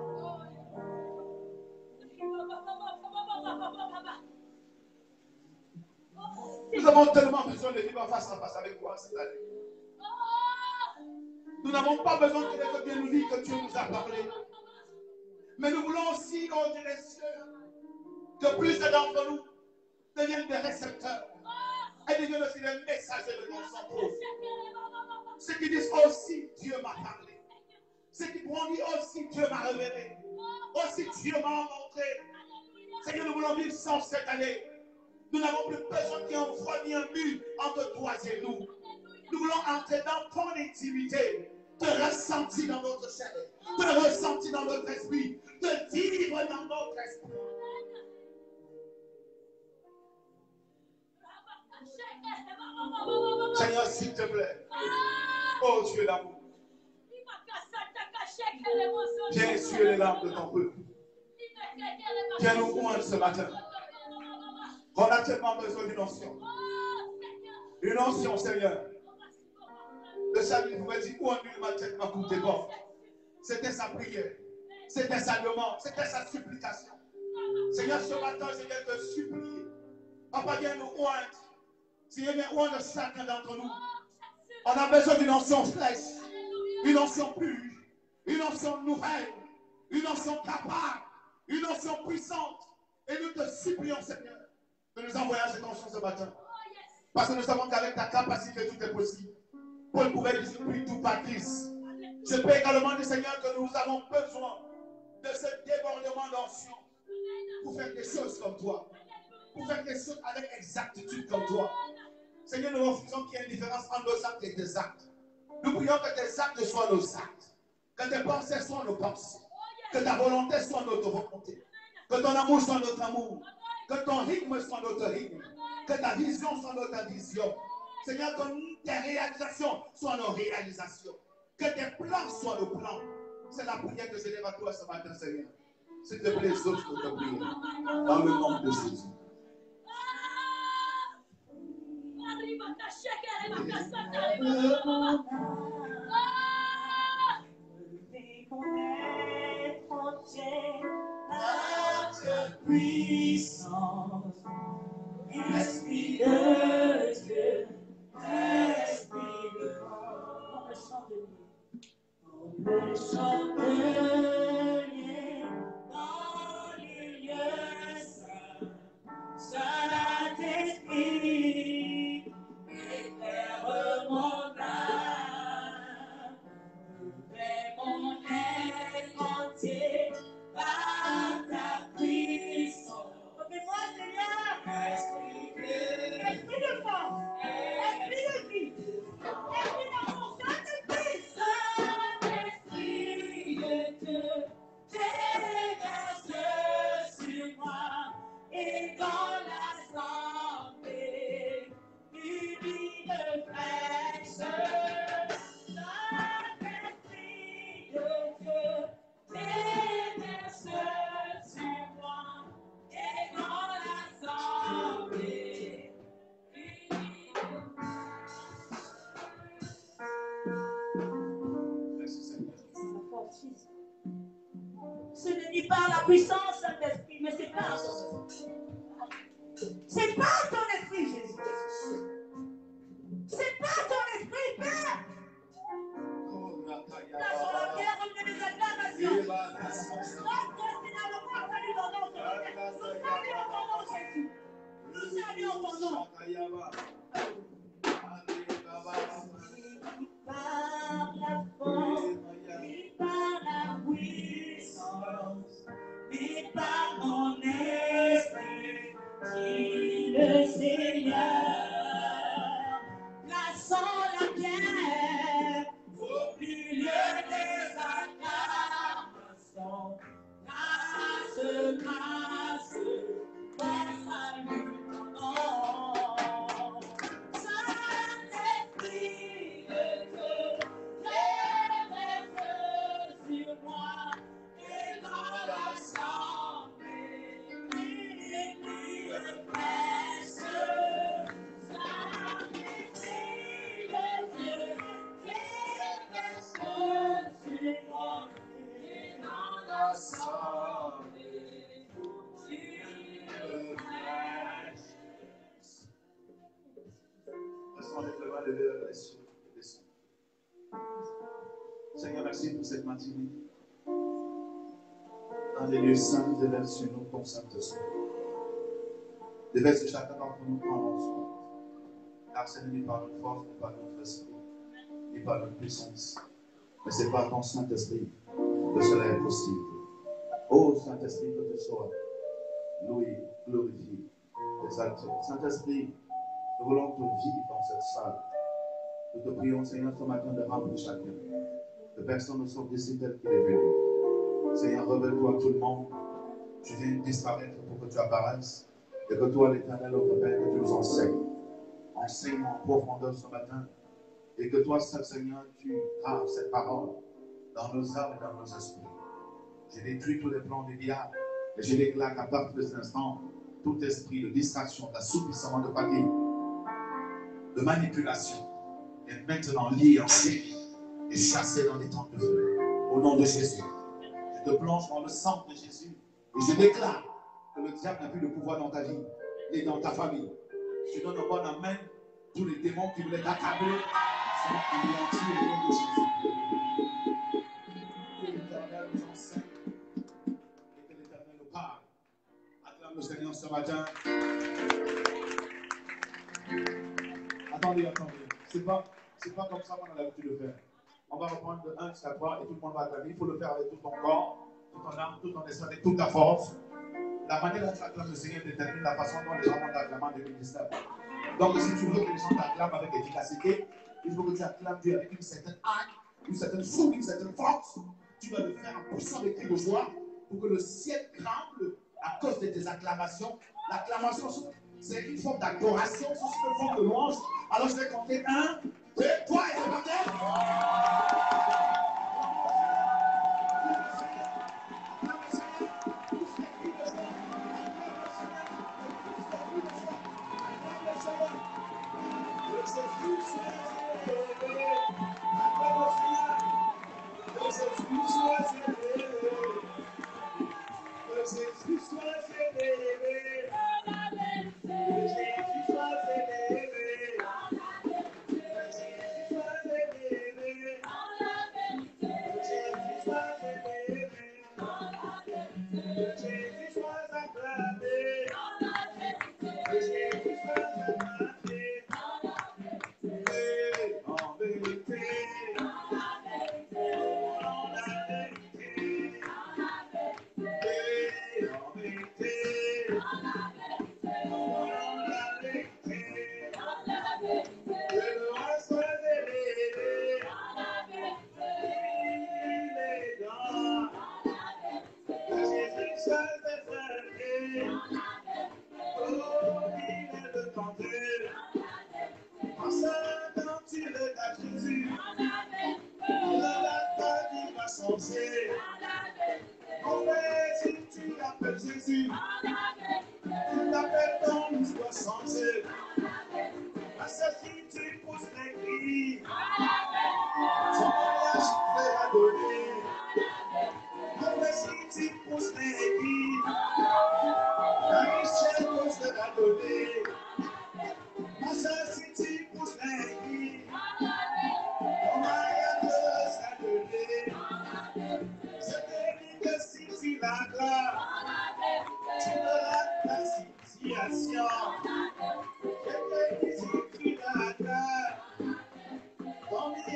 Nous avons tellement besoin de vivre face à face avec toi cette année. Nous n'avons pas besoin que Dieu nous dise que Dieu nous a parlé. Mais nous voulons aussi, oh Dieu des cieux, que plus d'entre nous deviennent des récepteurs et deviennent aussi des messagers de ton sang. Ceux qui disent aussi Dieu m'a parlé. Ceux qui pourront dire aussi Dieu m'a révélé. Aussi Dieu m'a montré. Seigneur, nous voulons vivre sans cette année. Nous n'avons plus besoin qu'il y ait un voile ni un mur entre toi et nous. Nous voulons entrer dans ton intimité, te ressentir dans notre chair, te ressentir dans notre esprit, te vivre dans notre esprit. Seigneur, s'il te plaît. Oh Dieu d'amour. Viens essuyer les larmes de ton peuple. Viens nous oindre ce matin. On a tellement besoin d'une onction. Une onction, Seigneur. Le salut pouvait dire où en lui ma tête m'a coûté bon. C'était sa prière. C'était sa demande. C'était sa supplication. Seigneur, ce matin, je viens te supplier. Papa, viens nous oindre. Seigneur, viens oindre chacun d'entre nous. On a besoin d'une onction fraîche. Une onction pure. Une onction nouvelle. Une onction capable. Une onction puissante. Et nous te supplions, Seigneur, de nous envoyer cette onction ce matin. Parce que nous savons qu'avec ta capacité, tout est possible. Paul pouvait dire plus tout par Christ. Je peux également dire, Seigneur, que nous avons besoin de ce débordement d'onction pour faire des choses comme toi. Pour faire des choses avec exactitude comme toi. Seigneur, nous refusons qu'il y ait une différence entre nos actes et tes actes. Nous prions que tes actes soient nos actes. Que tes pensées soient nos pensées. Que ta volonté soit notre volonté. Que ton amour soit notre amour. Que ton rythme soit notre rythme. Que ta vision soit notre vision. Seigneur, que tes réalisations soient nos réalisations. Que tes plans soient nos plans. C'est la prière que je lève à toi ce matin, Seigneur. S'il te plaît, saute notre prière. Dans le nom de Jésus. Puissance, Esprit de Dieu, Esprit de Dieu, on me chandelier dans les lieux saints, Saint-Esprit, éclaire mon âme, ouvre mon être entier par ta puissance. Ouvre-moi, Seigneur, esprit de force, esprit de vie, esprit d'amour, Saint-Esprit, Saint-Esprit de Dieu. Il parle la puissance Saint-Esprit, mais c'est pas ton esprit. C'est pas ton esprit, Jésus. C'est pas ton esprit, Père. Là, sur la pierre, on met des acclamations. Notre finalement, on salue ton nom, Seigneur. Nous saluons ton nom, Jésus. Nous saluons ton nom. Par la force, et par la puissance, et par mon esprit, dit le Seigneur. Plaçons la pierre au milieu des acclamations. Grâce, grâce, grâce à lui, ton nom. Saint-Esprit de Dieu, lève sur moi et dans l'assemblée, prie le presse. Saint-Esprit de Dieu, lève sur moi et dans l'assemblée, prie le presse. Restons avec le bras levé vers les cieux. Seigneur, merci pour cette matinée. Dans les lieux saints, déverse sur nous ton Saint-Esprit. Déverse sur chacun d'entre nous prendre en soi. Car ce n'est pas notre force, ni pas notre esprit, ni pas notre puissance. Mais c'est par ton Saint-Esprit que cela est possible. Ô Saint-Esprit, que tu sois loué, glorifié, exalté. Saint-Esprit, nous voulons te vivre dans cette salle. Nous te prions, Seigneur, ce matin de remplir chacun. Que personne ne sorte d'ici tel qu'il est venu. Seigneur, révèle-toi à tout le monde. Tu viens disparaître pour que tu apparaisses. Et que toi, l'Éternel, au Père, que tu nous enseignes. Enseigne en profondeur ce matin. Et que toi, seul Seigneur, tu graves cette parole dans nos âmes et dans nos esprits. Je détruis tous les plans du diable. Et je déclare qu'à partir de cet instant, tout esprit de distraction, d'assoupissement, de fatigue, de manipulation est maintenant lié en série et chassé dans les temps de feu. Au nom de Jésus, je te plonge dans le sang de Jésus et je déclare que le diable n'a plus de pouvoir dans ta vie et dans ta famille. Je donne en bonne main tous les démons qui voulaient t'accabler sont anéantis au nom de Jésus. Que l'Éternel nous enseigne et que l'Éternel nous parle. Acclame le Seigneur ce matin. Attendez. C'est pas comme ça qu'on a l'habitude de faire. On va reprendre de 1 jusqu'à 3 et tout le monde va acclamer. Il faut le faire avec tout ton corps, tout ton âme, tout ton esprit, avec toute ta force. La manière dont tu acclames le Seigneur détermine la façon dont les gens vont t'acclamer en 2019. Donc si tu veux que les gens t'acclament avec efficacité, il faut que tu acclames Dieu avec une certaine âme, une certaine foule, une certaine force. Tu vas le faire en poussant des cris de joie pour que le ciel tremble à cause de tes acclamations. L'acclamation, c'est une forme d'adoration, c'est une forme de louange. Alors je vais compter 1, 2, 3 et regardez.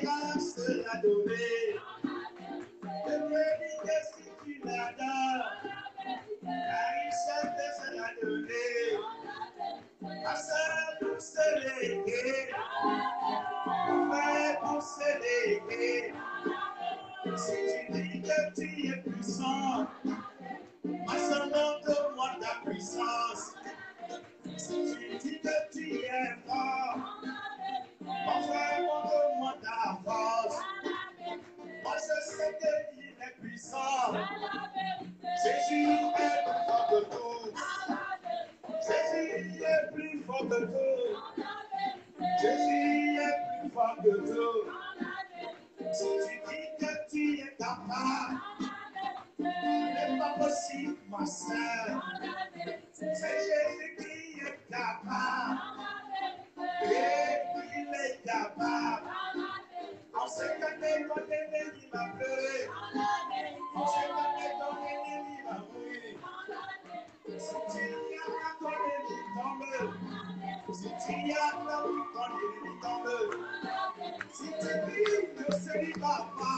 grâce sera donnée. Je te dis que si tu l'adores, la richesse te sera donnée. Ma soeur pour se léguer, mon frère pour se léguer. Si tu dis que tu es puissant, ma soeur montre-moi ta puissance. Si tu dis que tu es fort, mon frère montre-moi ta force. Moi je sais qu'il est puissant. Jésus est plus fort que tout. Jésus est plus fort que tout. Jésus est plus fort que tout. Si tu dis que tu es capable, il n'est pas possible, ma soeur. C'est Jésus qui est capable. Et il est capable. En ce qu'année, ton ennemi m'a pleuré. En ce qu'année, ton ennemi m'a mouillé. Si tu y as ton ennemi tombe. Si tu y as ton ennemi tombe. Si tu dis que c'est lui papa.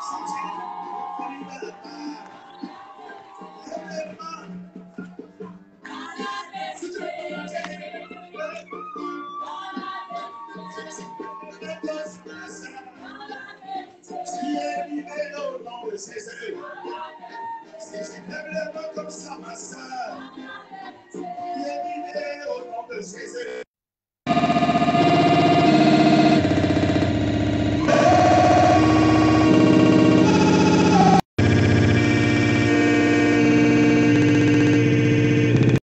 Si tu dis que c'est lui papa. Lève les mains. Si tu tu es libéré au nom de Jésus. Si tu lèves les mains comme ça, ma soeur,